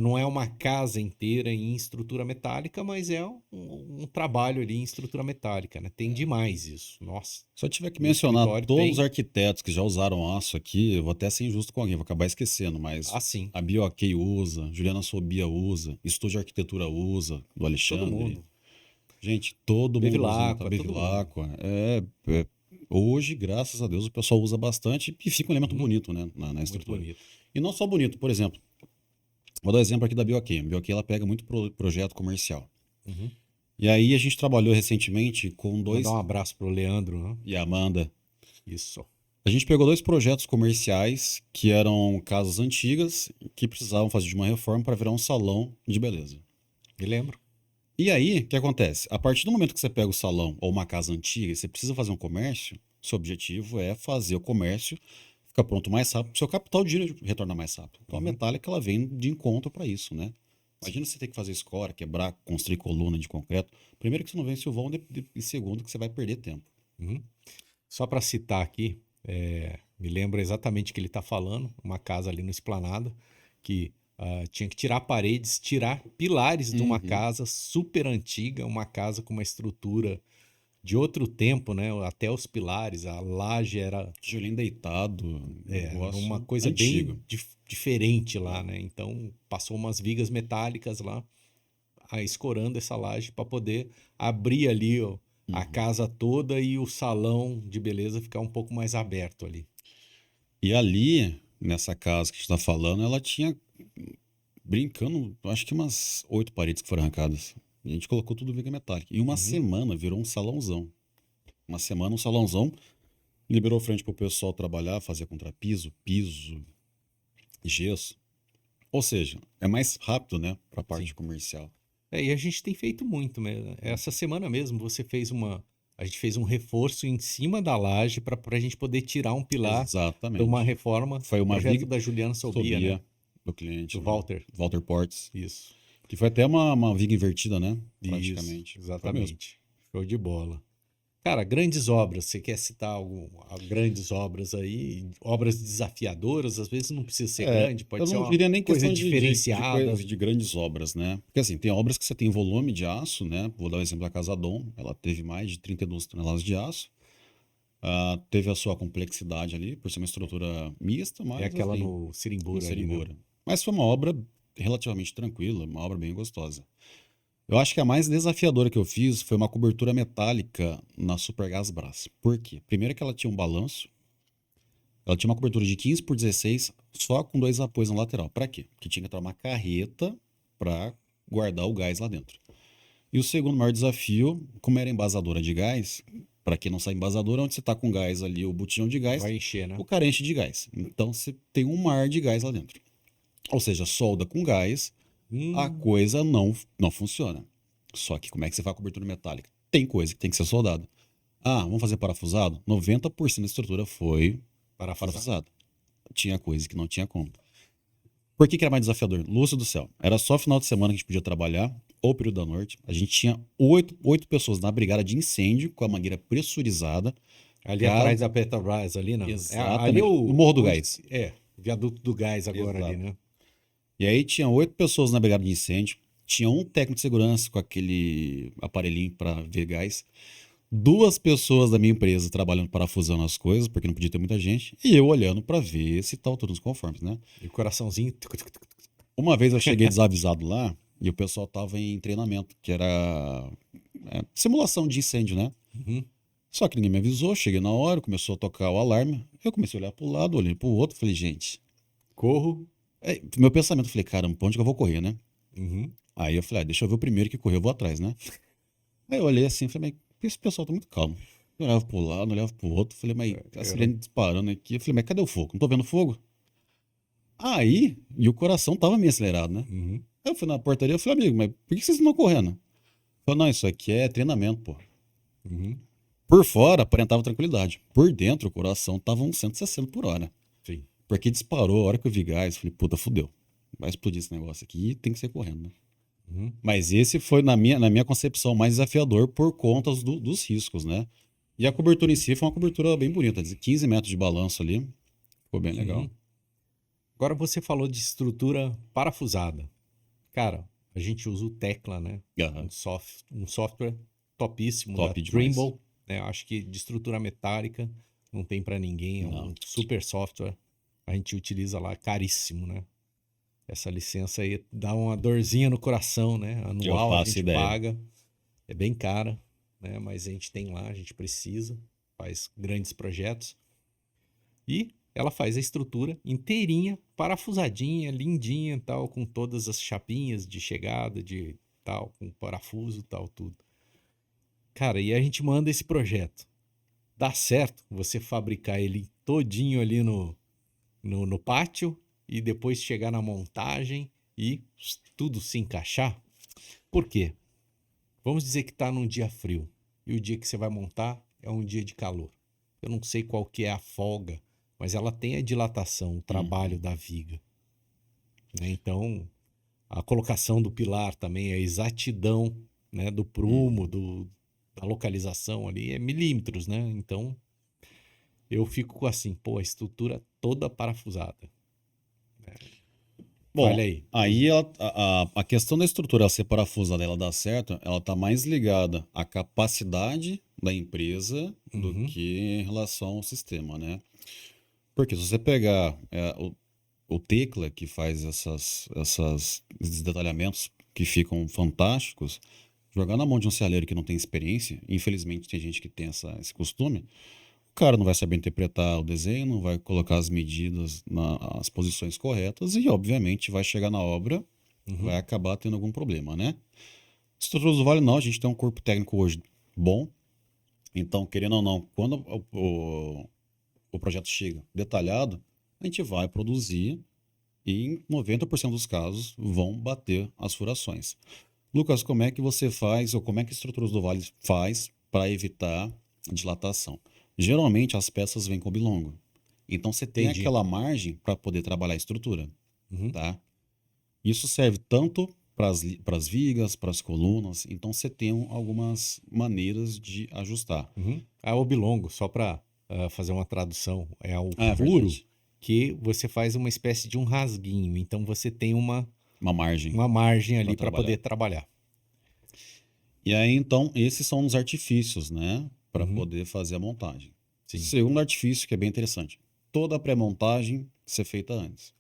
Não é uma casa inteira em estrutura metálica, mas é um trabalho ali em estrutura metálica, né? Tem demais isso. Nossa, Se eu tiver que meu mencionar escritório todos os tem. arquitetos que já usaram aço aqui, eu vou até ser injusto com alguém, vou acabar esquecendo, mas Assim, a BioK usa, Juliana Sobia usa, Estúdio Arquitetura usa, do todo Alexandre. mundo. Gente, todo mundo usa muita Bevilacqua, todo mundo. Bevilacqua. Hoje, graças a Deus, o pessoal usa bastante e fica um elemento Uhum, bonito, né, na muito estrutura. bonito. E não só bonito, por exemplo, Vou dar um exemplo aqui da BioQ. A BioQ ela pega muito projeto comercial. Uhum. E aí a gente trabalhou recentemente com Mandar dois. um abraço pro Leandro, né? E a Amanda. Isso. A gente pegou dois projetos comerciais que eram casas antigas que precisavam fazer de uma reforma para virar um salão de beleza. Me lembro. E aí, o que acontece? A partir do momento que você pega o salão ou uma casa antiga e você precisa fazer um comércio, seu objetivo é fazer o comércio ficar pronto mais rápido, seu capital de giro retornar mais rápido. Então a Uhum. metálica ela vem de encontro para isso, né? Sim. Imagina você ter que fazer escora, quebrar, construir coluna de concreto. Primeiro que você não vence o vão e segundo que você vai perder tempo. Uhum. Só para citar aqui, me lembro exatamente o que ele está falando, uma casa ali no Esplanada, que tinha que tirar paredes, tirar pilares de uma Uhum. casa super antiga, uma casa com uma estrutura de outro tempo, né? Até os pilares, a laje era Tijolinho deitado, uma negócio coisa antigo. bem diferente lá, Né? né? Então passou umas vigas metálicas lá, escorando essa laje para poder abrir ali ó, a Uhum. casa toda e o salão de beleza ficar um pouco mais aberto ali. E ali, nessa casa que a gente está falando, ela tinha, brincando, acho que umas 8 paredes que foram arrancadas. E a gente colocou tudo viga metálica. Em uma Uhum. semana virou um salãozão. Uma semana, um salãozão. Liberou frente pro pessoal trabalhar, fazer contrapiso, piso, gesso. Ou seja, é mais rápido, né, para a Sim. parte comercial. E a gente tem feito muito mesmo. Essa semana mesmo você fez a gente fez um reforço em cima da laje para a gente poder tirar um pilar de uma Exatamente. reforma, Foi uma projeto viga da Juliana Sobia, né? Sobia do cliente Do lá, Walter. Walter Portes. Isso. Que foi até uma viga invertida, né? Isso, Praticamente. Foi mesmo. exatamente. Show de bola. Cara, grandes obras, você quer citar grandes obras aí, obras desafiadoras, às vezes não precisa ser É, grande, eu pode ser não uma diria nem coisa questão de diferenciada. coisas de grandes obras, né? Porque assim, tem obras que você tem volume de aço, né? Vou dar o exemplo da Casa Dom, ela teve mais de 32 toneladas de aço. Teve a sua complexidade ali, por ser uma estrutura mista, É mas aquela assim, no no Sirimbura ali, né? Serimbora. Mas foi uma obra relativamente tranquila, uma obra bem gostosa. Eu acho que a mais desafiadora que eu fiz foi uma cobertura metálica na Supergás Brás. Por quê? Primeiro que ela tinha um balanço, ela tinha uma cobertura de 15 por 16, só com dois apoios na lateral. Para quê? Porque tinha que entrar uma carreta para guardar o gás lá dentro. E o segundo maior desafio, como era embasadora de gás, para quem não sabe, embasadora é onde você está com gás ali, o botijão de gás, Vai encher, né? o cara enche de gás. Então você tem um mar de gás lá dentro. Ou seja, solda com gás, a Hum, coisa não funciona. Só que como é que você faz a cobertura metálica? Tem coisa que tem que ser soldada. Ah, vamos fazer parafusado? 90% da estrutura foi parafusado. parafusada. Tinha coisa que não tinha como. Por que era mais desafiador? Lúcio do céu. Era só final de semana que a gente podia trabalhar, ou período da noite. A gente tinha oito pessoas na brigada de incêndio, com a mangueira pressurizada. Ali atrás Casa... da Petrobras, ali não. Ali é Exatamente. No Morro do Gás. o viaduto do gás agora ali, Exato. né? E aí tinha 8 pessoas na brigada de incêndio. Tinha um técnico de segurança com aquele aparelhinho para ver gás. 2 pessoas da minha empresa trabalhando parafusando as coisas, porque não podia ter muita gente. E eu olhando para ver se estava todos conformes, né? E o coraçãozinho. Uma vez eu cheguei desavisado lá e o pessoal tava em treinamento, que era simulação de incêndio, né? Uhum. Só que ninguém me avisou, cheguei na hora, começou a tocar o alarme. Eu comecei a olhar pro lado, olhei pro outro, falei, gente. Corro. Meu pensamento, eu falei, caramba, pra onde que eu vou correr, né? Uhum. Aí eu falei, deixa eu ver o primeiro que correu, eu vou atrás, né? Aí eu olhei assim, falei, mas esse pessoal tá muito calmo. Eu olhava pro lado, olhava pro outro, falei, mas a Era... sirene disparando aqui. Eu falei, mas cadê o fogo? Não tô vendo fogo? Aí, e o coração tava meio acelerado, né? Uhum. Aí eu fui na portaria e falei, amigo, mas por que vocês não estão correndo? Falei, não, isso aqui é treinamento, pô. Uhum. Por fora, aparentava tranquilidade. Por dentro, o coração tava uns 160 por hora. Sim. Porque disparou, a hora que eu vi gás, falei, puta, fudeu. Vai explodir esse negócio aqui e tem que ser correndo, né? Uhum. Mas esse foi, na minha concepção, mais desafiador por conta dos riscos, né? E a cobertura em si foi uma cobertura bem bonita, de 15 metros de balanço ali. Ficou bem legal. Uhum. Agora você falou de estrutura parafusada. Cara, a gente usa o Tecla, né? Aham. Um software topíssimo da Top demais. Trimble, né? Acho que de estrutura metálica não tem para ninguém, é Não. um super software. A gente utiliza lá, caríssimo, né? Essa licença aí dá uma dorzinha no coração, né? Eu Anual a faço gente ideia. paga, é bem cara, né? Mas a gente tem lá, a gente precisa, faz grandes projetos. E ela faz a estrutura inteirinha parafusadinha, lindinha, tal, com todas as chapinhas de chegada, de tal, com parafuso, tal, tudo. Cara, e a gente manda esse projeto. Dá certo você fabricar ele todinho ali no pátio e depois chegar na montagem e tudo se encaixar? Por quê? Vamos dizer que está num dia frio e o dia que você vai montar é um dia de calor. Eu não sei qual que é a folga, mas ela tem a dilatação, o trabalho da viga, né? Então, a colocação do pilar também, a exatidão, né, do prumo, da localização ali é milímetros, né? Então, eu fico assim, pô, a estrutura toda parafusada. Olha Bom, aí. aí a questão da estrutura ela ser parafusada, ela dar certo, ela tá mais ligada à capacidade da empresa do Uhum, que em relação ao sistema, né? Porque se você pegar o Tecla, que faz esses detalhamentos que ficam fantásticos, jogar na mão de um serralheiro que não tem experiência, infelizmente tem gente que tem esse costume, o cara não vai saber interpretar o desenho, não vai colocar as medidas nas posições corretas e, obviamente, vai chegar na obra, uhum, vai acabar tendo algum problema, né? Estruturas do Vale não, a gente tem um corpo técnico hoje bom, então, querendo ou não, quando o projeto chega detalhado, a gente vai produzir e em 90% dos casos vão bater as furações. Lucas, como é que você faz, ou como é que a Estruturas do Vale faz para evitar dilatação? Geralmente as peças vêm com bilongo. Então você tem entendi. aquela margem para poder trabalhar a estrutura, Uhum, tá? Isso serve tanto para as vigas, para as colunas. Então você tem algumas maneiras de ajustar. uhum. A oblongo, só para fazer uma tradução, é o Ah, é furo verdade. que você faz uma espécie de um rasguinho. Então você tem Uma margem uma margem para ali para trabalhar. poder trabalhar. E aí, então, esses são os artifícios, né? Para Uhum, poder fazer a montagem. sim. Segundo artifício, que é bem interessante, toda a pré-montagem ser feita antes.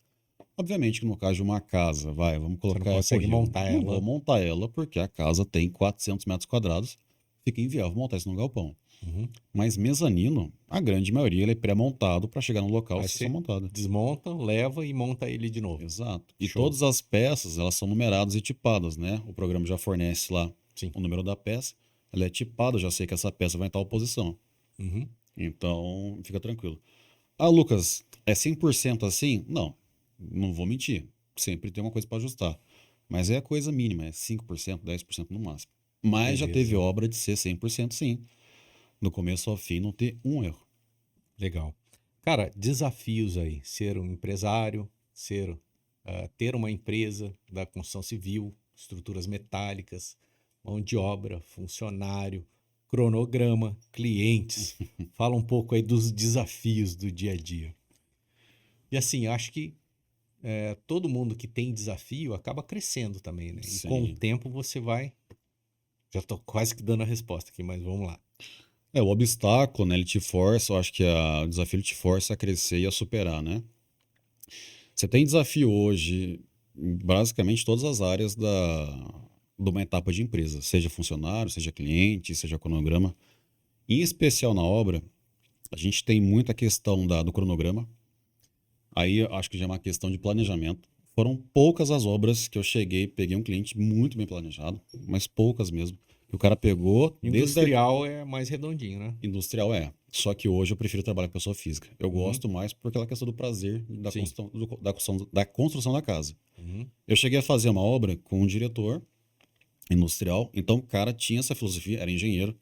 Obviamente que no caso de uma casa, vamos Você não colocar consegue Ecorio. montar Não vou ela. montar ela porque a casa tem 400 metros quadrados, fica inviável montar isso no galpão. Uhum. Mas mezanino, a grande maioria ele é pré-montado para chegar no local Aí ser só você montada. desmonta, leva e monta ele de novo. Exato. E Show. todas as peças, elas são numeradas e tipadas, né? O programa já fornece lá Sim. o número da peça, ela é tipada, eu já sei que essa peça vai em tal posição. Uhum. Então, fica tranquilo. Ah, Lucas, é 100% assim? Não, não vou mentir. Sempre tem uma coisa para ajustar. Mas é a coisa mínima, é 5%, 10% no máximo. Mas já teve Beleza. obra de ser 100% sim. Do começo ao fim não ter um erro. Legal. Cara, desafios aí. Ser um empresário, ter uma empresa da construção civil, estruturas metálicas, mão de obra, funcionário, cronograma, clientes. Fala um pouco aí dos desafios do dia a dia. E assim, acho que todo mundo que tem desafio acaba crescendo também, né? E com o Sim. tempo você vai. Já tô quase que dando a resposta aqui, mas vamos lá. É, o obstáculo, né, ele te força, eu acho que o desafio ele te força a crescer e a superar, né? Você tem desafio hoje em basicamente todas as áreas de uma etapa de empresa, seja funcionário, seja cliente, seja cronograma. Em especial na obra, a gente tem muita questão do cronograma. Aí eu acho que já é uma questão de planejamento. Foram poucas as obras que eu cheguei, peguei um cliente muito bem planejado, mas poucas mesmo. Que o cara pegou desde a Industrial é mais redondinho, né? industrial Só que hoje eu prefiro trabalhar com pessoa física. Eu Uhum, gosto mais por aquela questão do prazer da sim. construção, da construção da casa. Uhum, Eu cheguei a fazer uma obra com um diretor industrial, então o cara tinha essa filosofia, era engenheiro.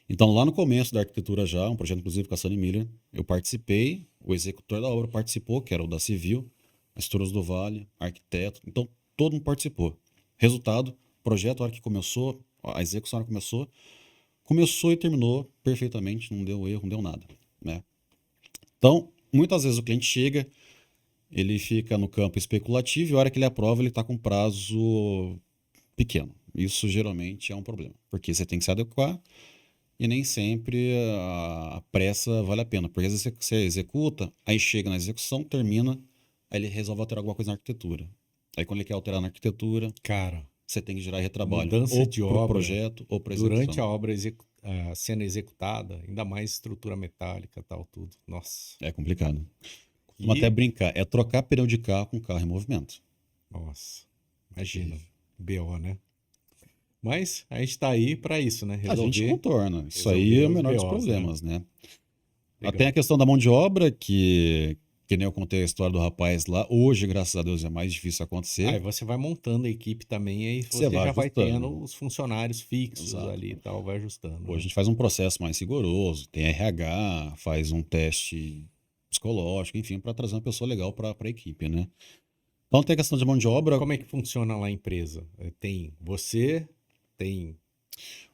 Então, lá no começo da arquitetura já, um projeto inclusive com a Sunny Miller, eu participei, o executor da obra participou, que era o da Civil, as Estruturas do Vale, arquiteto, então todo mundo participou. Resultado, projeto, a hora que começou, a execução a hora que começou e terminou perfeitamente, não deu erro, não deu nada, né? Então, muitas vezes o cliente chega, ele fica no campo especulativo e a hora que ele aprova, ele está com prazo pequeno. Isso geralmente é um problema, porque você tem que se adequar e nem sempre a pressa vale a pena, porque às vezes você executa, aí chega na execução, termina, aí ele resolve alterar alguma coisa na arquitetura. Aí quando ele quer alterar na arquitetura, cara, você tem que gerar retrabalho, mudança ou de para o obra projeto ou para a durante execução. a obra sendo executada, ainda mais estrutura metálica, tal, tudo. Nossa. É complicado. Vamos E, até brincar, é trocar pneu de carro com carro em movimento. nossa, imagina, BO, né? Mas a gente tá aí para isso, né? A gente Resolver, contorna. Isso aí resolver é o os menor dos BOs, né? problemas, né? Tem a Legal. questão da mão de obra, que nem eu contei a história do rapaz lá. Hoje, graças a Deus, é mais difícil Aí acontecer. você vai montando a equipe também, aí Você você vai já vai ajustando. tendo os funcionários fixos Exato. ali e tal, vai ajustando, Hoje a né? gente faz um processo mais rigoroso, tem RH, faz um teste psicológico, enfim, para trazer uma pessoa legal para a equipe, né? Então tem a questão de mão de obra. Como é que funciona lá a empresa? Tem você, tem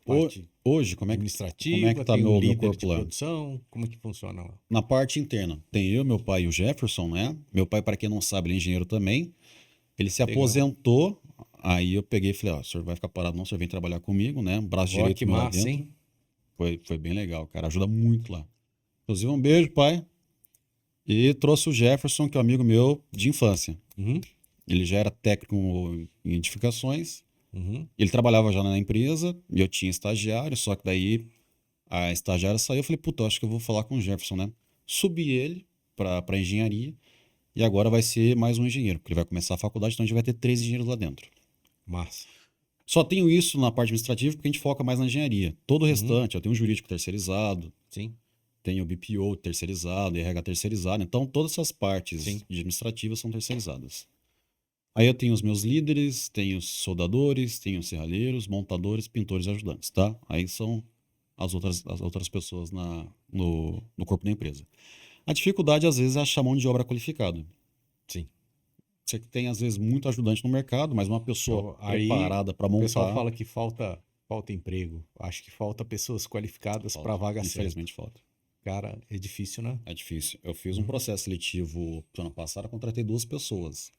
Ho- parte Hoje, como é que administrativa, tá tem um meu líder corpo de lá? produção, como é que funciona lá? Na parte interna, tem eu, meu pai e o Jefferson, né? Meu pai, para quem não sabe, ele é engenheiro também. Ele se Legal. aposentou, aí eu peguei e falei, ó, o senhor vai ficar parado não, o senhor vem trabalhar comigo, né? Braço Ó, direito que meu lá massa, dentro. hein? Foi bem legal, cara. Ajuda muito lá. Inclusive, um beijo, pai. E trouxe o Jefferson, que é um amigo meu de infância. Uhum, Ele já era técnico em edificações. uhum. Ele trabalhava já na empresa e eu tinha estagiário, só que daí a estagiária saiu. Eu falei, puta, eu acho que eu vou falar com o Jefferson, né? Subi ele para engenharia e agora vai ser mais um engenheiro, porque ele vai começar a faculdade, então a gente vai ter 3 engenheiros lá dentro. Massa. Só tenho isso na parte administrativa porque a gente foca mais na engenharia. Todo o Uhum, restante, eu tenho um jurídico terceirizado, sim, tenho o BPO terceirizado, RH terceirizado. Então, todas essas partes sim. administrativas são terceirizadas. Aí eu tenho os meus líderes, tenho os soldadores, tenho os serralheiros, montadores, pintores e ajudantes, tá? Aí são as outras pessoas no corpo da empresa. A dificuldade, às vezes, é achar mão de obra qualificada. Sim. Você tem, às vezes, muito ajudante no mercado, mas uma pessoa Então, aí preparada para o pessoal montar, fala que falta emprego. Acho que falta pessoas qualificadas para a falta. vaga certa. Infelizmente, falta. Cara, é difícil, né? É difícil. Eu fiz um Uhum. processo seletivo no ano passado, eu contratei 2 pessoas.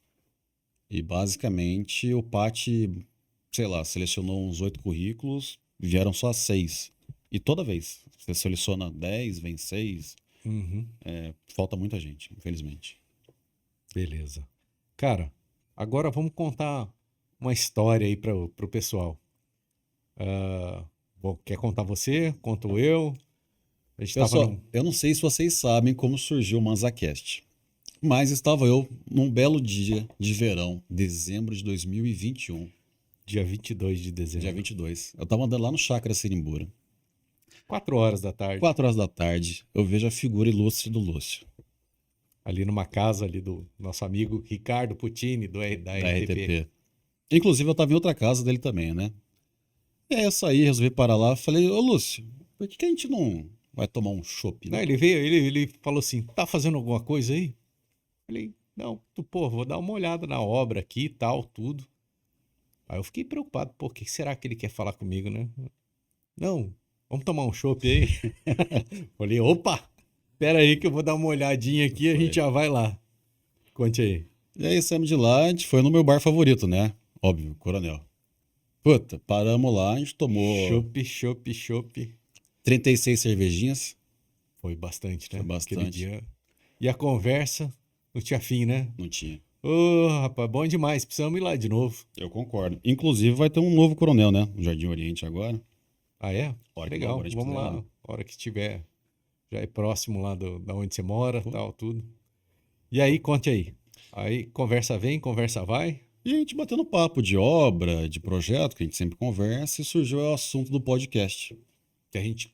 E basicamente o PAT, sei lá, selecionou uns 8 currículos, vieram só 6. E toda vez, você seleciona 10, vem 6. Uhum. Falta muita gente, infelizmente. Beleza. Cara, agora vamos contar uma história aí para o pessoal. Ah, bom, quer contar você? Conto eu. A gente estava Pessoal, num. eu não sei se vocês sabem como surgiu o ManzaCast, mas estava eu num belo dia de verão, dezembro de 2021, Dia 22 de dia dezembro. 22. Eu estava andando lá no Chácara Serimbura. 4 horas da tarde, 4 horas da tarde, eu vejo a figura ilustre do Lúcio, ali numa casa ali do nosso amigo Ricardo Puccini, da da RTP. RTP. Inclusive, eu estava em outra casa dele também, né? E aí eu saí, resolvi parar lá, falei, ô Lúcio, por que a gente não vai tomar um chopp, Não, não? ele veio, ele falou assim: tá fazendo alguma coisa aí? Falei, não, pô, vou dar uma olhada na obra aqui e tal, tudo. Aí eu fiquei preocupado, pô, o que será que ele quer falar comigo, né? Não, vamos tomar um chopp aí? Falei, opa, pera aí que eu vou dar uma olhadinha aqui e a gente Foi. já vai lá. Conte aí. E aí saímos de lá, a gente foi no meu bar favorito, né? Óbvio, Coronel. Puta, paramos lá, a gente tomou Chopp, chopp, chopp. 36 cervejinhas, Foi bastante, foi né? Aquele bastante, dia. E a conversa não tinha fim, né? não tinha. Ô, rapaz, bom demais. Precisamos ir lá de novo. Eu concordo. Inclusive vai ter um novo Coronel, né? No Jardim Oriente agora. Ah, é? Hora que Legal. colabora, a gente Vamos precisa ir lá. lá. A hora que estiver já é próximo lá da onde você mora, tal, tudo. E aí, conte aí. Aí, conversa vem, conversa vai. E a gente batendo papo de obra, de projeto, que a gente sempre conversa, e surgiu o assunto do podcast.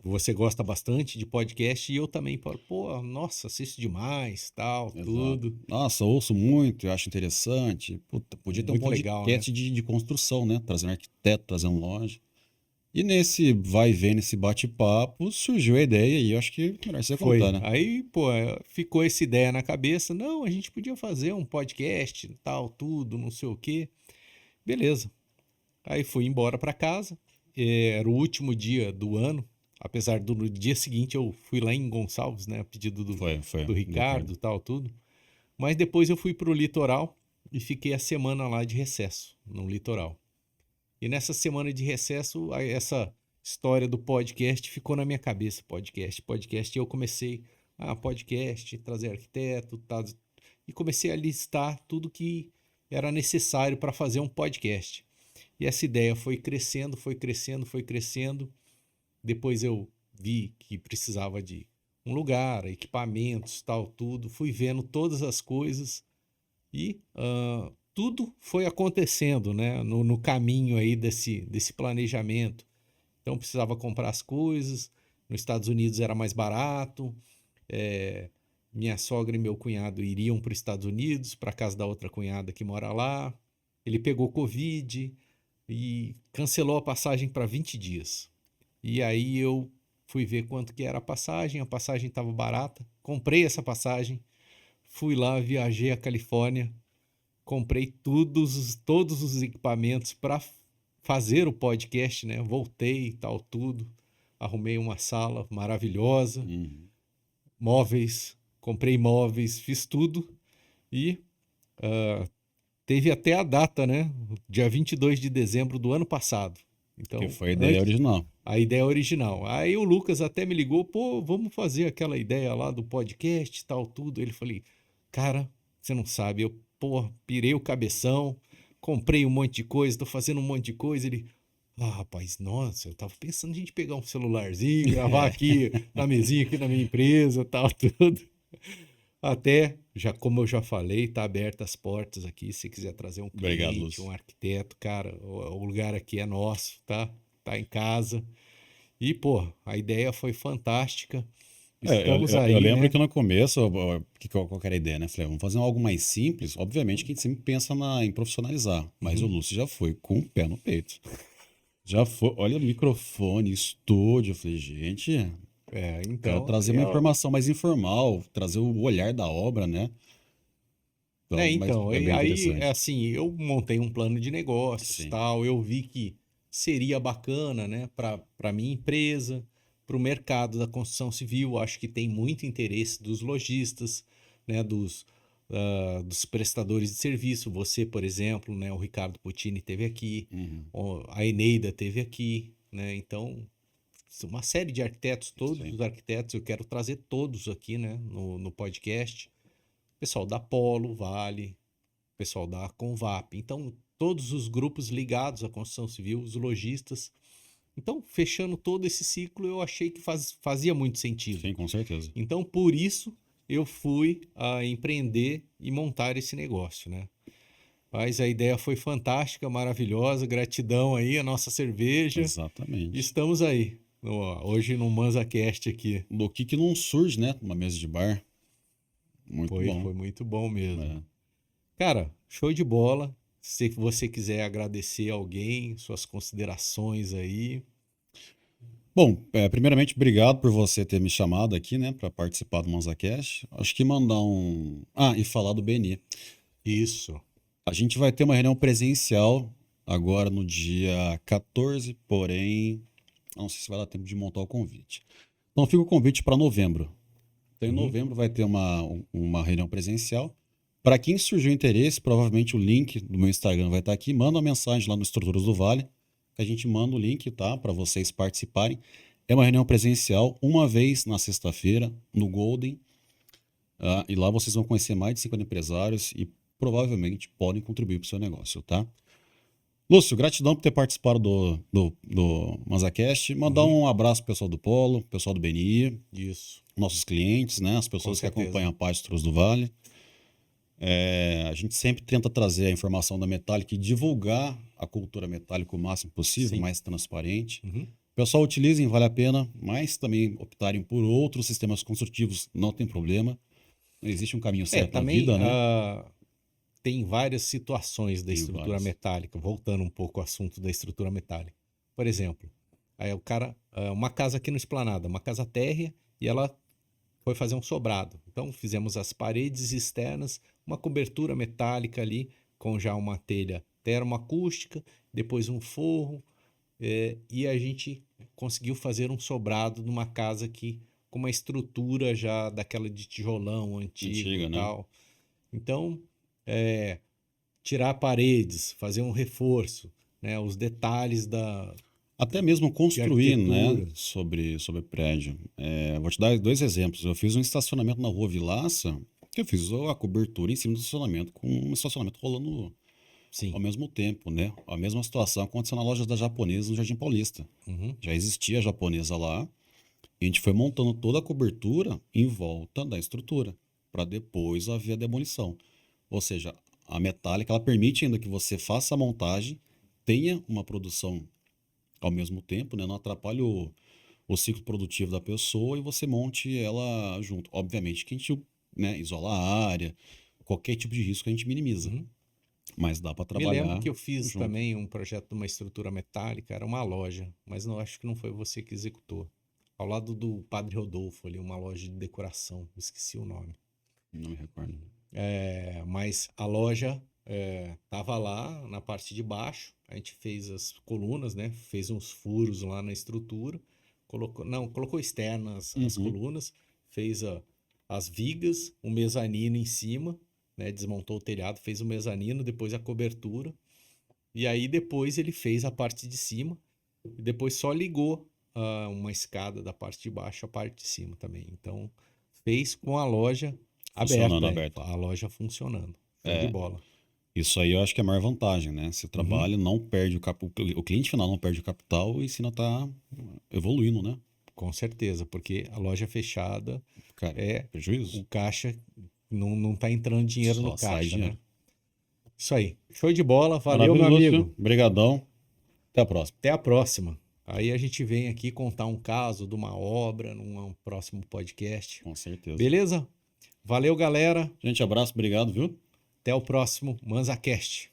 Você gosta bastante de podcast e eu também. Pô, nossa, assisto demais, tal, Exato. tudo. Nossa, ouço muito, eu acho interessante. Puta, podia ter um Muito legal, né? podcast de construção, né? Trazendo arquiteto, trazendo loja. E nesse vai e vem, nesse bate-papo, surgiu a ideia e eu acho que é melhor você contar, Foi. né? Aí, pô, ficou essa ideia na cabeça. Não, a gente podia fazer um podcast, tal, tudo, não sei o quê. Beleza. Aí fui embora para casa. Era o último dia do ano. Apesar do no dia seguinte eu fui lá em Gonçalves, né? A pedido Foi, do Ricardo. Ricardo, tal, tudo. Mas depois eu fui pro litoral e fiquei a semana lá de recesso, no litoral. E nessa semana de recesso, essa história do podcast ficou na minha cabeça, podcast. E eu comecei, podcast, trazer arquiteto, tá, e comecei a listar tudo que era necessário para fazer um podcast. E essa ideia foi crescendo, foi crescendo, foi crescendo. Depois eu vi que precisava de um lugar, equipamentos, tal, tudo. Fui vendo todas as coisas e tudo foi acontecendo, né, no caminho aí desse planejamento. Então precisava comprar as coisas, nos Estados Unidos era mais barato, minha sogra e meu cunhado iriam para os Estados Unidos, para casa da outra cunhada que mora lá. Ele pegou Covid e cancelou a passagem para 20 dias. E aí eu fui ver quanto que era a passagem estava barata, comprei essa passagem, fui lá, viajei à Califórnia, comprei todos os equipamentos para fazer o podcast, né? Voltei e tal, tudo. Arrumei uma sala maravilhosa, Uhum. móveis, comprei móveis, fiz tudo e teve até a data, né? Dia 22 de dezembro do ano passado. Que Então, foi a ideia original. a ideia original. Aí o Lucas até me ligou, pô, vamos fazer aquela ideia lá do podcast e tal, tudo. Ele falei, cara, você não sabe, eu, pô, pirei o cabeção, comprei um monte de coisa, tô fazendo um monte de coisa. Ele, rapaz, nossa, eu tava pensando em a gente pegar um celularzinho, gravar aqui na mesinha aqui na minha empresa, tal, tudo. Até, já como eu já falei, tá aberta as portas aqui, se quiser trazer um Obrigado, cliente, Lúcio. um arquiteto, cara, o lugar aqui é nosso, tá? Tá em casa. E, pô, a ideia foi fantástica. Estamos Eu aí, lembro né? que no começo, qual que era a ideia, né? Falei, vamos fazer algo mais simples. Obviamente que a gente sempre pensa em profissionalizar, mas o Uhum. Lúcio já foi com o pé no peito. Já foi, olha, microfone, estúdio. Eu falei, gente, quero Então, trazer uma informação mais informal, trazer o olhar da obra, né? Então, mas é e bem aí, é interessante. assim, eu montei um plano de negócios, Sim, tal, eu vi que seria bacana, né, para minha empresa, para o mercado da construção civil, acho que tem muito interesse dos lojistas, né, dos prestadores de serviço, você, por exemplo, né, o Ricardo Puccini teve aqui, uhum, a Eneida teve aqui, né, então, uma série de arquitetos, todos sim, os arquitetos, eu quero trazer todos aqui, né, no podcast, pessoal da Polo, Vale, pessoal da Convap. Então, todos os grupos ligados à construção civil, os lojistas. Então, fechando todo esse ciclo, eu achei que fazia muito sentido. sim, com certeza. Então, por isso, eu fui a empreender e montar esse negócio, né? Mas a ideia foi fantástica, maravilhosa. Gratidão aí, a nossa cerveja. Exatamente. Estamos aí, hoje no ManzaCast aqui. Do que não surge, né? Uma mesa de bar. Muito bom. Foi muito bom mesmo. É. Cara, show de bola. Se você quiser agradecer alguém, suas considerações aí. Bom, primeiramente, obrigado por você ter me chamado aqui, né, para participar do ManzaCast. Acho que mandar um. Ah, e falar do BNI. Isso. A gente vai ter uma reunião presencial agora no dia 14, porém, não sei se vai dar tempo de montar o convite. Então, fica o convite para novembro. Então, em Uhum. novembro vai ter uma reunião presencial. Para quem surgiu interesse, provavelmente o link do meu Instagram vai estar aqui. Manda uma mensagem lá no Estruturas do Vale, que a gente manda o link, tá? Para vocês participarem. É uma reunião presencial, uma vez na sexta-feira, no Golden. E lá vocês vão conhecer mais de 50 empresários e provavelmente podem contribuir para o seu negócio, tá? Lúcio, gratidão por ter participado do MazaCast. Mandar Uhum. um abraço pro pessoal do Polo, pessoal do BNI, Isso, nossos clientes, né? As com pessoas que certeza. acompanham a Paz Trus do Vale. A gente sempre tenta trazer a informação da Metallic e divulgar a cultura metálica o máximo possível, Sim. mais transparente. Uhum. O pessoal utilizem, vale a pena, mas também optarem por outros sistemas construtivos, não tem problema. Não existe um caminho certo na Também vida, né? tem várias situações da Tem estrutura vários. metálica, voltando um pouco ao assunto da estrutura metálica. Por exemplo, aí o cara, uma casa aqui no Esplanada, uma casa térrea, e ela foi fazer um sobrado. Então fizemos as paredes externas, uma cobertura metálica ali, com já uma telha termoacústica, depois um forro, e a gente conseguiu fazer um sobrado numa casa aqui com uma estrutura já daquela de tijolão antigo e Antiga, né? tal. Então, é, tirar paredes, fazer um reforço, né, os detalhes Até mesmo de construir, né, arquitetura. sobre prédio. Vou te dar dois exemplos. Eu fiz um estacionamento na Rua Vilaça, que eu fiz a cobertura em cima do estacionamento, com um estacionamento rolando ao Sim. mesmo tempo, né? A mesma situação aconteceu na loja da Japonesa no Jardim Paulista. Uhum. Já existia a japonesa lá, A gente foi montando toda a cobertura em volta da estrutura, para depois haver a demolição. Ou seja, a metálica ela permite ainda que você faça a montagem, tenha uma produção ao mesmo tempo, né? Não atrapalhe o ciclo produtivo da pessoa e você monte ela junto. Obviamente que a gente, né, isola a área, qualquer tipo de risco a gente minimiza, Uhum. mas dá para Me lembro trabalhar que eu fiz junto. também um projeto de uma estrutura metálica, era uma loja, mas não acho que não foi você que executou. Ao lado do Padre Rodolfo ali, uma loja de decoração, esqueci o nome. Não me recordo. Mas a loja tava lá na parte de baixo, a gente fez as colunas, né? Fez uns furos lá na estrutura, colocou externas as Uhum. colunas, fez as vigas, o mezanino em cima, né? Desmontou o telhado, fez o mezanino, depois a cobertura, e aí depois ele fez a parte de cima, e depois só ligou uma escada da parte de baixo à parte de cima também. Então fez com a loja Funcionando aberta, aberto. a loja funcionando. Show de É, bola. isso aí eu acho que é a maior vantagem, né? Se o Uhum, trabalho não perde o cliente final não perde o capital e se não tá evoluindo, né? com certeza, porque a loja fechada Cara, é prejuízo. o caixa, não tá entrando dinheiro no Só sai caixa, né? dinheiro. Isso aí. Show de bola. Valeu, meu Maravilhoso, amigo. viu? Obrigadão. Até a próxima. Até a próxima. Aí a gente vem aqui contar um caso de uma obra num próximo podcast. Com certeza. Beleza? Valeu, galera. Gente, abraço, obrigado, viu? Até o próximo ManzaCast.